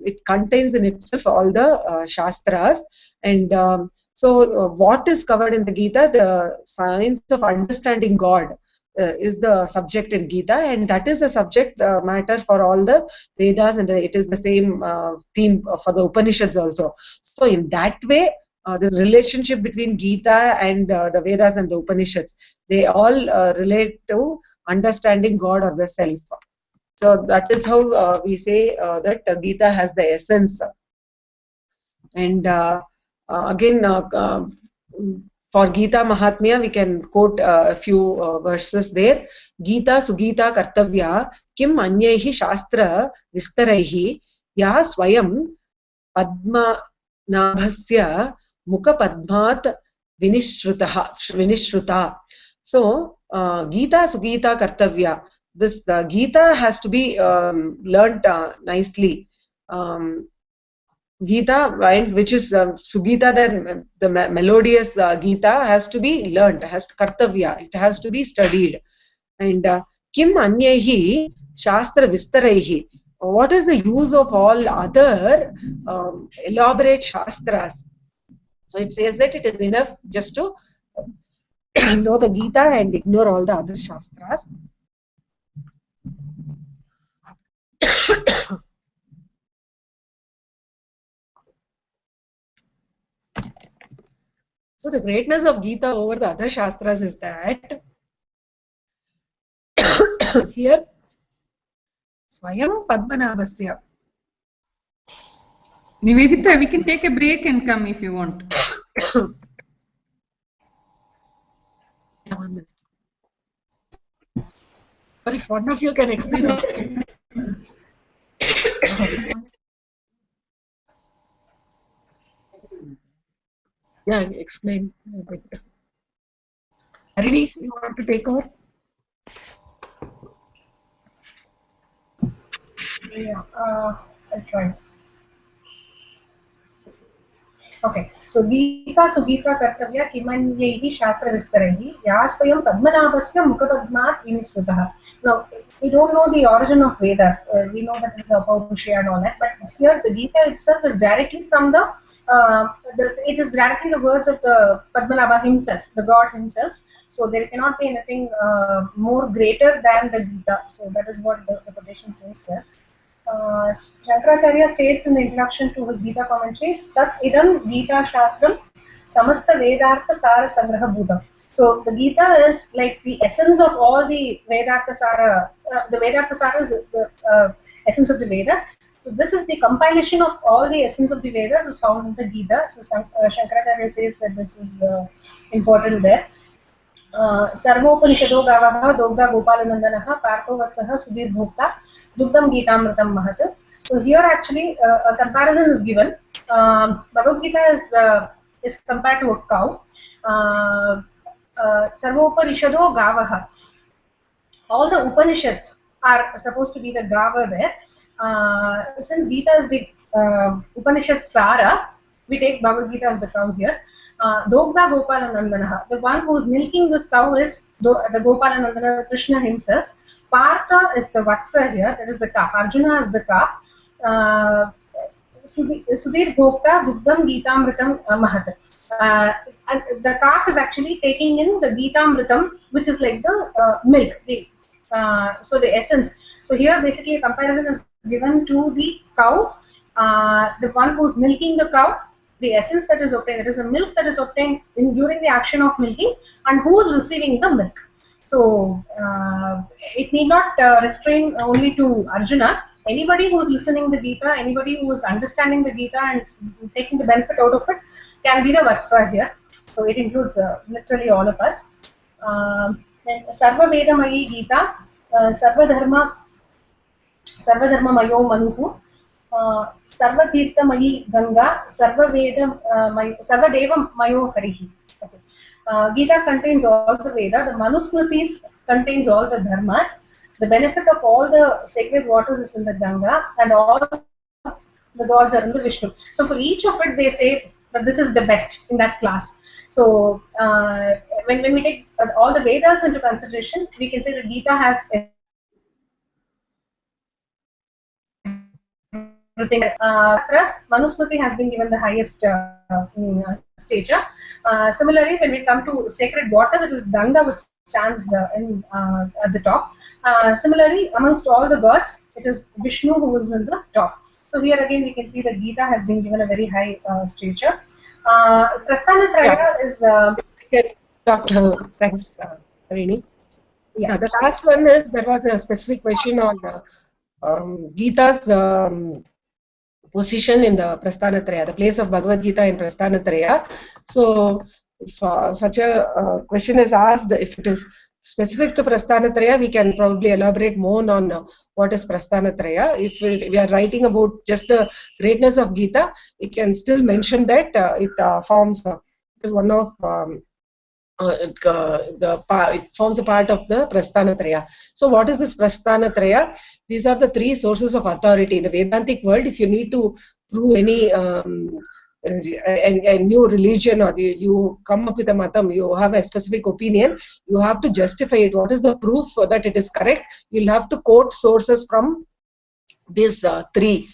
Speaker 2: it contains in itself all the Shastras. And so what is covered in the Gita? The science of understanding God is the subject in Gita, and that is a subject matter for all the Vedas, and it is the same theme for the Upanishads also. So in that way, this relationship between Gita and the Vedas and the Upanishads, they all relate to understanding God or the self. So that is how we say that Gita has the essence. And again, for Gita Mahatmya, we can quote a few verses there. Gita Sugita Kartavya Kim Anyaihi Shastra Vistaraihi Ya Swayam Padma Nabhasya Mukha Padmat Vinishruta. So Gita Sugita Kartavya. This Gita has to be learnt nicely. Gita, right, which is Sugita, then the melodious Gita has to be learnt, has to kartavya, it has to be studied. And Kim Anyaihi Shastra Vistaraihi. What is the use of all other elaborate Shastras? So it says that it is enough just to know the Gita and ignore all the other Shastras. So the greatness of Gita over the other Shastras is that here Swayam Padmanabhasya.
Speaker 1: Nivedita, we can take a break and come if you want.
Speaker 2: Yeah, 1 minute. Or if one of you can explain it. Yeah, explain. Harini, you want to take over?
Speaker 3: Yeah, I'll try. Okay, so Gita Sugita Kartavya Kimanyaihi Shastra Vistaraihi Yasvayam Padmanabhasya Mukhapadmat Vinisrutaha. Now, we don't know the origin of Vedas. We know that it's a Purusha and all that, but here the Gita itself is directly from it is directly the words of the Padmanabha himself, the God himself. So there cannot be anything more greater than the Gita. So that is what the quotation says there. Shankaracharya states in the introduction to his Gita commentary that idam Gita Shastram samasta Vedartha Sara Sangraha Bhutam. So the Gita is like the essence of all the Vedartha Sara. The Vedartha Sara is the essence of the Vedas. So this is the compilation of all the essence of the Vedas is found in the Gita. So Shankaracharya says that this is important there. सर्वोपनिषदो गावः दोग्धा गोपालनन्दनः पार्थो वत्सः सुधीर भोक्ता दुग्धं गीतामृतं महत्. So here actually a comparison is given. Bhagavad Gita is compared to a cow. Sarvopanishado gavah. All the Upanishads are supposed to be the Gava there. Since Gita is the Upanishad Sara, we take Bhagavad Gita as the cow here. Dogda Gopalanandana, the one who is milking this cow is the Gopalanandana, Krishna himself. Partha is the Vatsa here, that is the calf. Arjuna is the calf. Sudhir Bhokta Dugdam Geetamritam Mahat. And the calf is actually taking in the Geetamritam, which is like the milk, so the essence. So here basically a comparison is given to the cow, the one who's milking the cow, the essence that is obtained, that is the milk that is obtained during the action of milking, and who is receiving the milk. So it need not restrain only to Arjuna. Anybody who is listening the Gita, anybody who is understanding the Gita and taking the benefit out of it can be the Vatsa here. So it includes literally all of us. Then Sarva Vedamayi Gita, Sarva Dharma Mayo Manuhu, Sarva Tirtha Mayi Ganga, Sarva Deva Mayo Harihi. Okay. Gita contains all the Veda, the Manusmritis contains all the Dharmas. The benefit of all the sacred waters is in the Ganga, and all the gods are in the Vishnu. So for each of it, they say that this is the best in that class. So when we take all the Vedas into consideration, we can say that Gita has everything. Manusmriti has been given the highest stature. Similarly, when we come to sacred waters, it is Ganga which stands at the top. Similarly, amongst all the gods, it is Vishnu who is in the top. So here again, we can see that Gita has been given a very high stature. Prasthanatraya is...
Speaker 2: Thanks, Harini. Yeah, the last one is, there was a specific question on Gita's position in the Prasthanatraya, the place of Bhagavad Gita in Prasthanatraya. So if such a question is asked, if it is specific to Prasthanatraya, we can probably elaborate more on what is Prasthanatraya. If we are writing about just the greatness of Gita, we can still mention that it forms, it is one of it forms a part of the Prasthanatraya. So what is this Prasthanatraya? These are the three sources of authority. In the Vedantic world, if you need to prove any a new religion, or you come up with a matam, you have a specific opinion, you have to justify it. What is the proof that it is correct? You'll have to quote sources from these three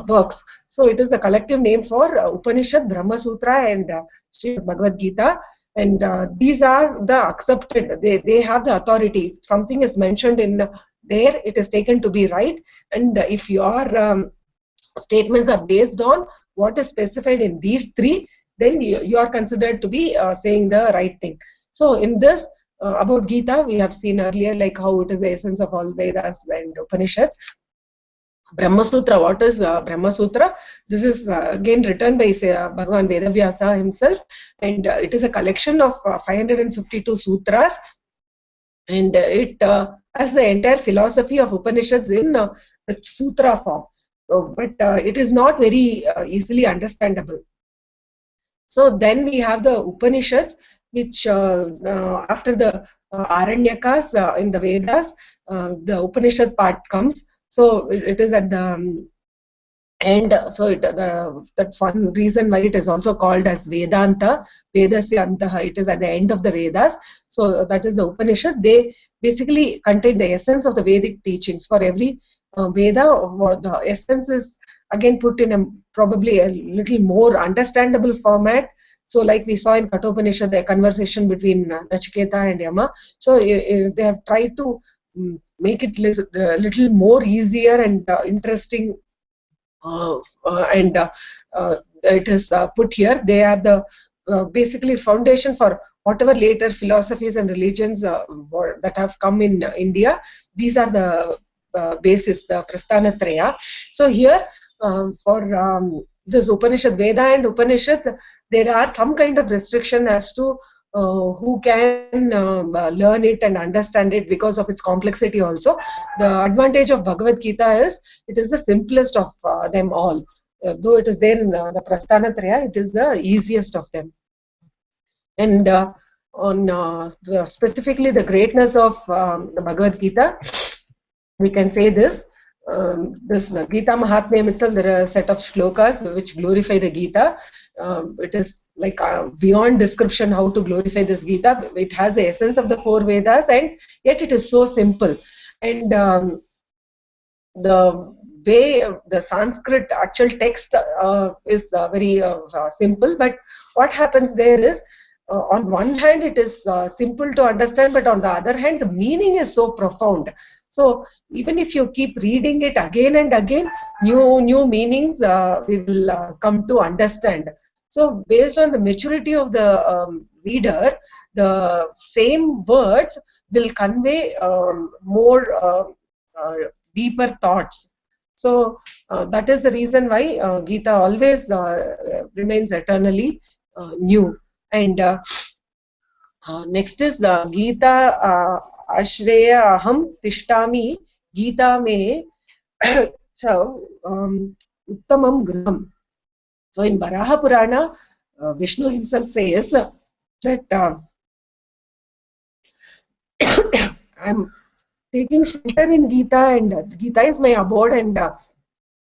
Speaker 2: works. So it is the collective name for Upanishad, Brahma Sutra, and Srimad Bhagavad Gita. And these are the accepted, they have the authority. If something is mentioned in there, it is taken to be right. And if your statements are based on what is specified in these three, then you are considered to be saying the right thing. So in this, about Gita, we have seen earlier like how it is the essence of all Vedas and Upanishads. Brahma Sutra, what is Brahma Sutra? This is again written by Bhagavan Vedavyasa himself, and it is a collection of 552 sutras, and it has the entire philosophy of Upanishads in the sutra form. So, but it is not very easily understandable. So then we have the Upanishads, which after the Aranyakas in the Vedas, the Upanishad part comes. So it is at the end. So that's one reason why it is also called as Vedanta. Vedasya Antaha. It is at the end of the Vedas. So that is the Upanishad. They basically contain the essence of the Vedic teachings. For every Veda, the essence is again put in probably a little more understandable format. So like we saw in Kathopanishad, the conversation between Nachiketa and Yama. So they have tried to make it a little more easier and interesting, and it is put here. They are the basically foundation for whatever later philosophies and religions that have come in India. These are the basis, the Prasthanatraya. So here for this Upanishad, Veda and Upanishad, there are some kind of restriction as to who can learn it and understand it because of its complexity also. The advantage of Bhagavad Gita is it is the simplest of them all. Though it is there in the Prasthanatraya, it is the easiest of them. And on specifically the greatness of the Bhagavad Gita, we can say this. This Gita Mahatmyam itself, there are a set of shlokas which glorify the Gita. It is like beyond description how to glorify this Gita. It has the essence of the four Vedas, and yet it is so simple. And the way the Sanskrit actual text is very simple, but what happens there is, on one hand it is simple to understand, but on the other hand the meaning is so profound. So even if you keep reading it again and again, new meanings we will come to understand. So based on the maturity of the reader, the same words will convey more deeper thoughts. So that is the reason why Gita always remains eternally new. And next is the Gita Ashreya Aham Tishtami Gita Me so Uttamam Graham. So in Varaha Purana, Vishnu himself says that I'm taking shelter in Gita, and Gita is my abode, and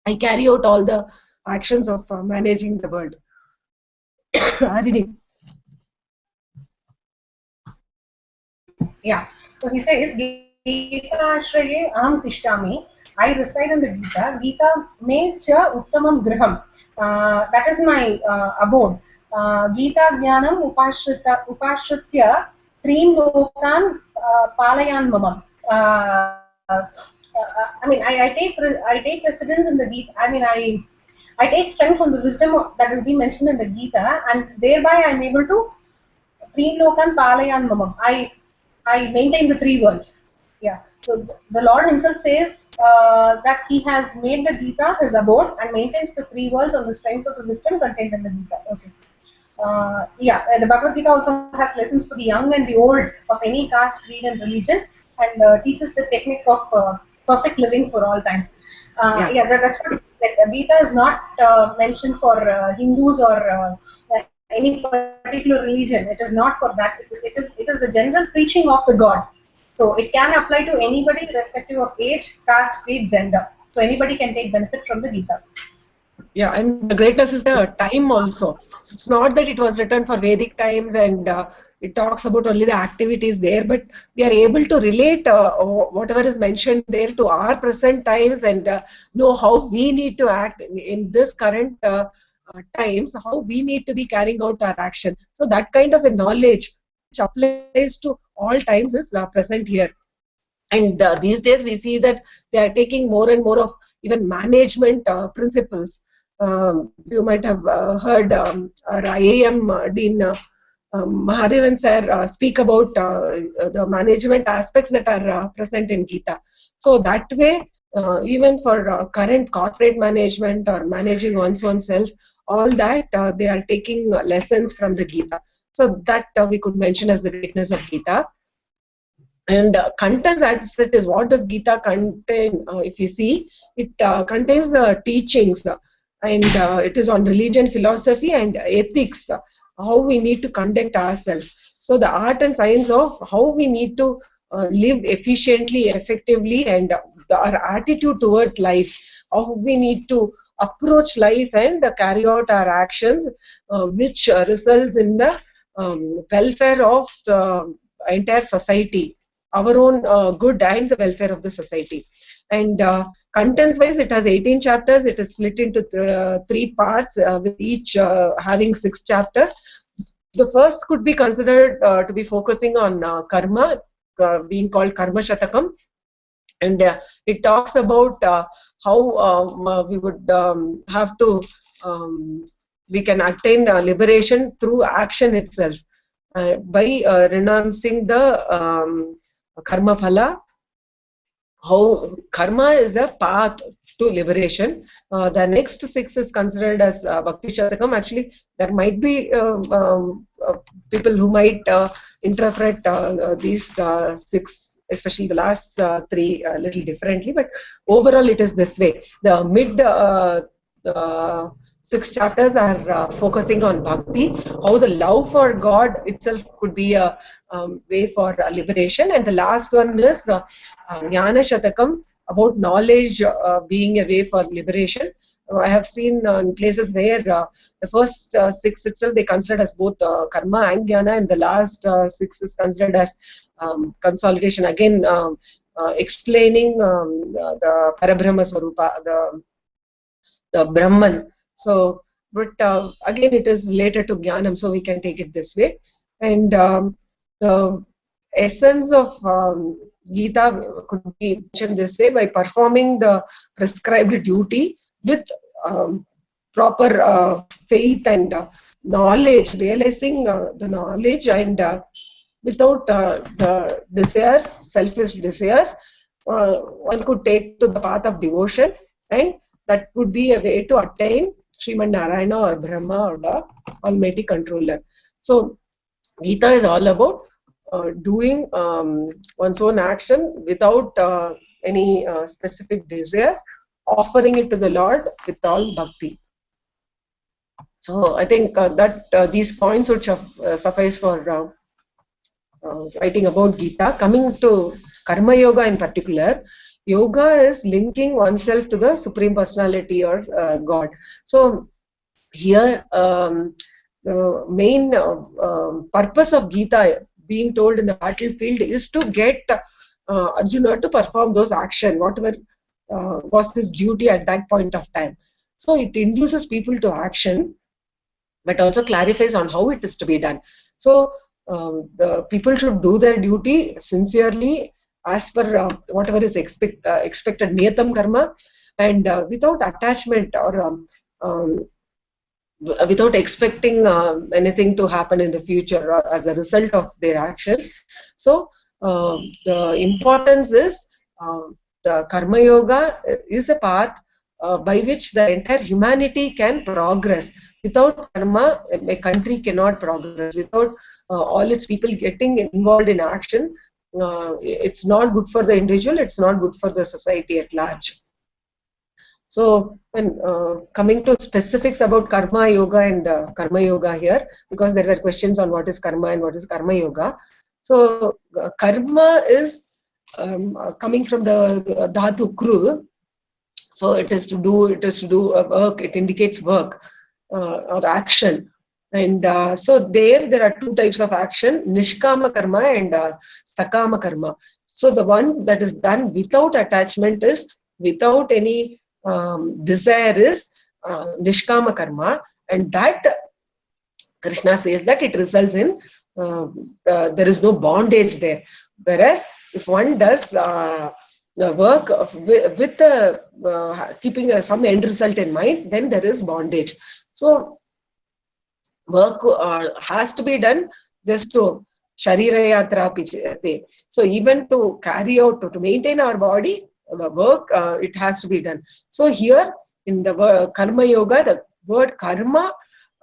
Speaker 2: I carry out all the actions of managing the world.
Speaker 3: Yeah. So he says, Gita Ashraye Aham Tishtami. I reside in the Gita. Gita me cha uttamam griham. That is my abode. Gita Jnanam upashritya trim lokan palayan mamam. I mean, I take precedence in the Gita. I mean, I take strength from the wisdom that has been mentioned in the Gita, and thereby I am able to three lokan palayan mamam. I maintain the three worlds. Yeah. So the Lord Himself says that He has made the Gita His abode and maintains the three worlds on the strength of the wisdom contained in the Gita. Okay. The Bhagavad Gita also has lessons for the young and the old of any caste, creed, and religion, and teaches the technique of perfect living for all times. That's what Gita is not mentioned for Hindus or any particular religion. It is not for that. It is the general preaching of the God. So it can apply to anybody, irrespective of age, caste, creed, gender. So anybody can take benefit from the Gita.
Speaker 2: Yeah, and the greatness is the time also. So it's not that it was written for Vedic times and it talks about only the activities there, but we are able to relate whatever is mentioned there to our present times, and know how we need to act in this current times, how we need to be carrying out our action. So that kind of a knowledge which applies to all times is present here. And these days we see that they are taking more and more of even management principles. You might have heard our IAM Dean Mahadevan sir speak about the management aspects that are present in Gita. So that way, even for current corporate management or managing one's own self, all that they are taking lessons from the Gita. So that we could mention as the greatness of Gita. And contents as it is, what does Gita contain? If you see, it contains the teachings, and it is on religion, philosophy, and ethics, how we need to conduct ourselves. So the art and science of how we need to live efficiently, effectively, and our attitude towards life, how we need to approach life and carry out our actions, which results in the welfare of the entire society, our own good and the welfare of the society. And contents wise, it has 18 chapters. It is split into three parts, with each having 6 chapters. The first could be considered to be focusing on karma, being called Karma Shatakam, and it talks about how we would have to we can attain liberation through action itself, by renouncing the karma phala, how karma is a path to liberation. The next 6 is considered as Bhakti Shatakam. Actually, there might be people who might interpret these 6, especially the last 3, a little differently, but overall it is this way. The mid 6 chapters are focusing on bhakti, how the love for God itself could be a way for liberation, and the last one is Jnana Shatakam, about knowledge being a way for liberation. I have seen in places where the first 6 itself they considered as both karma and jnana, and the last 6 is considered as consolidation. Again, explaining the Parabrahma Swarupa, the Brahman. So, but again, it is related to Jnanam, so we can take it this way. And the essence of Gita could be mentioned this way: by performing the prescribed duty with proper faith and knowledge, realizing the knowledge, and without the desires, selfish desires, one could take to the path of devotion, and that would be a way to attain Sriman Narayana or Brahma or the Almighty Controller. So Gita is all about doing one's own action without any specific desires, offering it to the Lord with all bhakti. So I think that these points would suffice for writing about Gita. Coming to Karma Yoga in particular, yoga is linking oneself to the Supreme Personality or God. So here, the main purpose of Gita being told in the battlefield is to get Arjuna to perform those actions, whatever was his duty at that point of time. So it induces people to action, but also clarifies on how it is to be done. So the people should do their duty sincerely as per whatever is expected, niyatam karma, and without attachment or without expecting anything to happen in the future or as a result of their actions. So the importance is the karma yoga is a path by which the entire humanity can progress. Without karma, a country cannot progress. Without all its people getting involved in action, it's not good for the individual, it's not good for the society at large. So when coming to specifics about karma yoga and karma yoga here, because there were questions on what is karma and what is karma yoga. So karma is coming from the dhatu kru. So it is to do work. It indicates work or action. And so there are 2 types of action: nishkama karma and sakama karma. So the one that is done without attachment is without any desire is nishkama karma, and that Krishna says that it results in there is no bondage there. Whereas if one does the work with keeping some end result in mind, then there is bondage. So work has to be done just to sharira yatra pichate. So even to carry out, to maintain our body, the work, it has to be done. So here in the karma yoga, the word karma,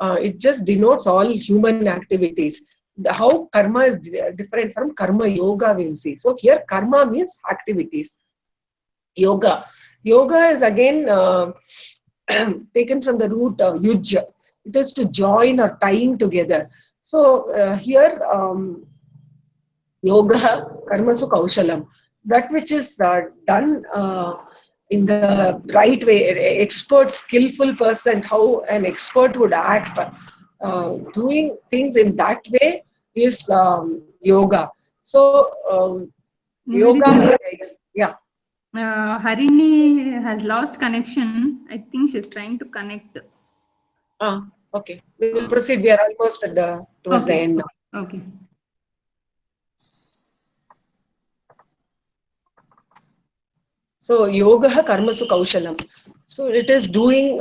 Speaker 2: it just denotes all human activities. How karma is different from karma yoga, we'll see. So here karma means activities. Yoga is again taken from the root yuj. It is to join or tying together. So here yoga karmasu kaushalam, that which is done in the right way. An expert, skillful person, how an expert would act, doing things in that way is yoga. So yoga, yeah.
Speaker 1: Harini has lost connection. I think she's trying to connect.
Speaker 2: Okay. We will proceed. We are almost at towards the end now.
Speaker 1: Okay.
Speaker 2: So yoga karmasu kaushalam. So it is doing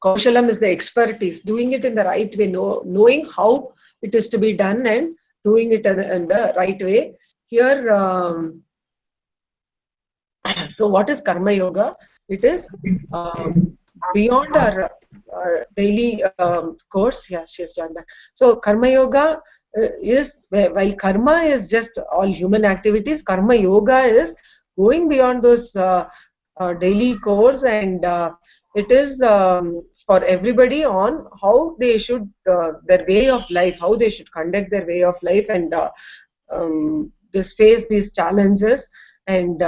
Speaker 2: kaushalam is the expertise, doing it in the right way, knowing how it is to be done and doing it in the right way. Here So what is Karma Yoga? It is beyond our daily course. Yeah, she has joined back. So Karma Yoga is, while Karma is just all human activities, Karma Yoga is going beyond those daily course, and it is for everybody on how they should, their way of life, how they should conduct their way of life, and this face these challenges, and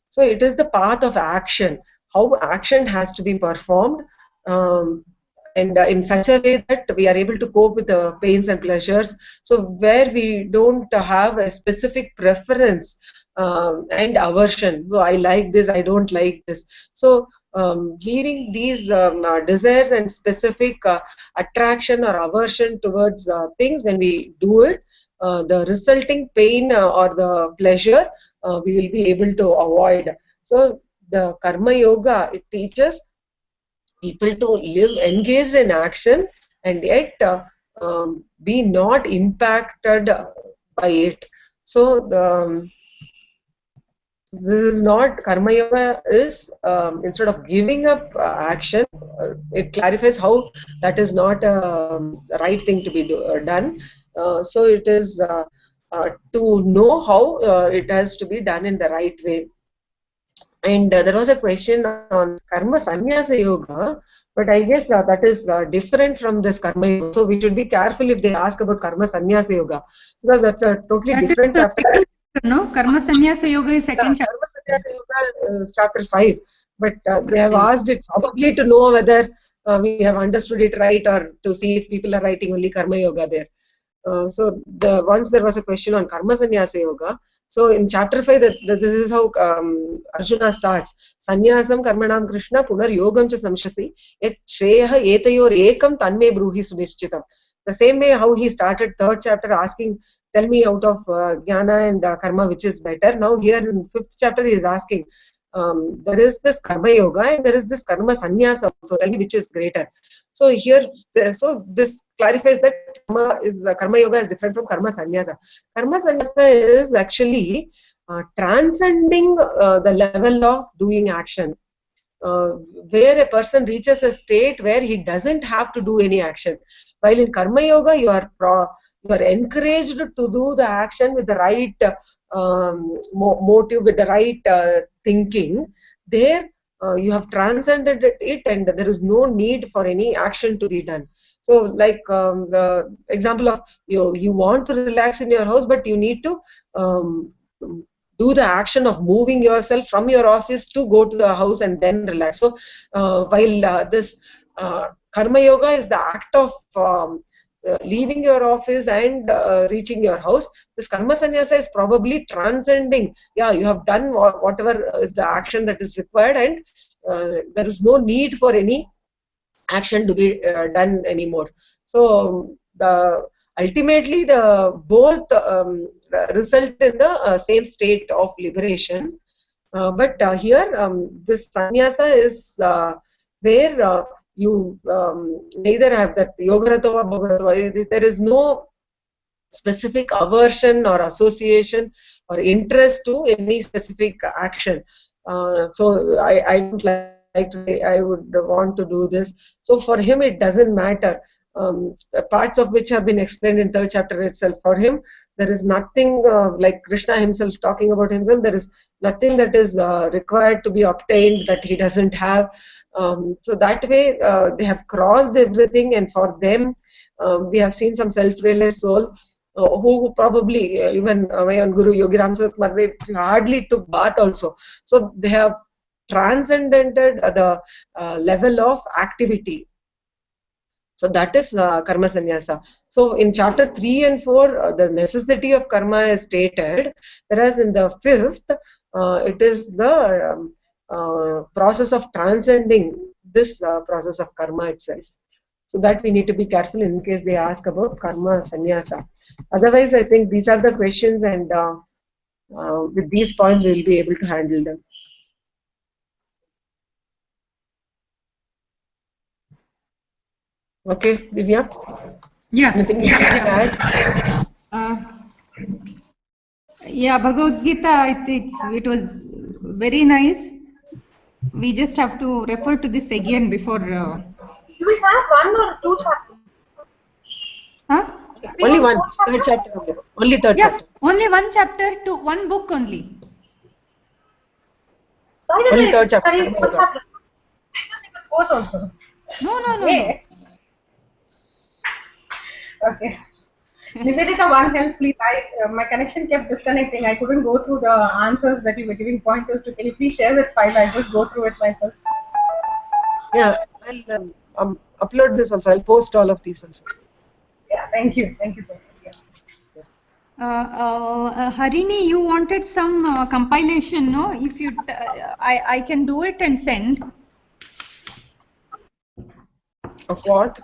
Speaker 2: so it is the path of action, how action has to be performed, um, and in such a way that we are able to cope with the pains and pleasures, so where we don't have a specific preference and aversion, so I like this, I don't like this. So leaving these desires and specific attraction or aversion towards things, when we do it, the resulting pain or the pleasure we will be able to avoid. So the Karma Yoga, it teaches people to live engaged in action, and yet be not impacted by it. So this is not, Karma Yoga is, instead of giving up action, it clarifies how that is not the right thing to be done. So it is to know how it has to be done in the right way. And there was a question on Karma Sannyasa Yoga, but I guess that is different from this Karma Yoga. So we should be careful if they ask about Karma Sannyasa Yoga, because that's a totally
Speaker 1: That is
Speaker 2: different
Speaker 1: the
Speaker 2: chapter.
Speaker 1: second chapter, no? Karma Sannyasa Yoga is second chapter.
Speaker 2: Karma Sannyasa Yoga chapter 5, but they have asked it probably to know whether we have understood it right, or to see if people are writing only Karma Yoga there. So once there was a question on Karma Sannyasa Yoga. So in chapter 5, this is how Arjuna starts. Sannyasam karmanam Krishna punar yogam cha samshasi yat shreya etayor ekam tanme bruhi sunishchitam. The same way how he started third chapter asking, tell me out of jnana and karma which is better. Now here in fifth chapter he is asking, there is this Karma Yoga and there is this Karma Sannyasa. So tell me which is greater. So here, so this clarifies that Karma Yoga is different from Karma Sannyasa. Karma Sannyasa is actually transcending the level of doing action, where a person reaches a state where he doesn't have to do any action. While in Karma Yoga, you are encouraged to do the action with the right motive, with the right thinking. There, you have transcended it, and there is no need for any action to be done. So, like the example of you want to relax in your house, but you need to do the action of moving yourself from your office to go to the house and then relax. So while this Karma Yoga is the act of leaving your office and reaching your house, this Karma Sannyasa is probably transcending. Yeah, you have done whatever is the action that is required, and there is no need for any action to be done anymore. So ultimately the both result in the same state of liberation. But here this sannyasa is where you neither have that yogarata or bhagavata. There is no specific aversion or association or interest to any specific action. So I don't like to, I would want to do this. So for him it doesn't matter. Parts of which have been explained in third chapter itself. For him, there is nothing like Krishna himself talking about himself. There is nothing that is required to be obtained that he doesn't have. So that way they have crossed everything, and for them we have seen some self-realized soul who probably even my own Guru Yogi Ram Sat Madhve hardly took bath also. So they have transcended the level of activity. So that is Karma Sannyasa. So in chapter 3 and 4, the necessity of karma is stated, whereas in the 5th, it is the process of transcending this process of karma itself. So that we need to be careful in case they ask about karma sannyasa. Otherwise, I think these are the questions, and with these points, we will be able to handle them. Okay, Divya?
Speaker 1: Yeah.
Speaker 2: Anything you can add?
Speaker 1: Yeah, Bhagavad Gita, it was very nice. We just have to refer to this again before.
Speaker 3: Do we have one or two chapters?
Speaker 1: Huh?
Speaker 3: We
Speaker 2: Only
Speaker 3: have
Speaker 2: one.
Speaker 3: four
Speaker 2: Third
Speaker 3: chapters?
Speaker 2: chapter. Only third
Speaker 1: Yeah,
Speaker 2: chapter.
Speaker 1: only one chapter to one book only.
Speaker 3: Why did
Speaker 2: Only
Speaker 3: I
Speaker 2: third chapter.
Speaker 3: study
Speaker 2: Karma
Speaker 3: four
Speaker 2: Yoga.
Speaker 3: chapters? I thought it was fourth also.
Speaker 1: No.
Speaker 3: Yeah. Okay. Nivedita, one help, please. My connection kept disconnecting. I couldn't go through the answers that you were giving pointers to. Can you please share that file? I'll just go through it myself.
Speaker 2: Yeah, I'll upload this also. I'll post all of these also.
Speaker 3: Yeah, thank you. Thank you so much. Yeah.
Speaker 1: Harini, you wanted some compilation, no? If you, I can do it and send.
Speaker 2: Of what?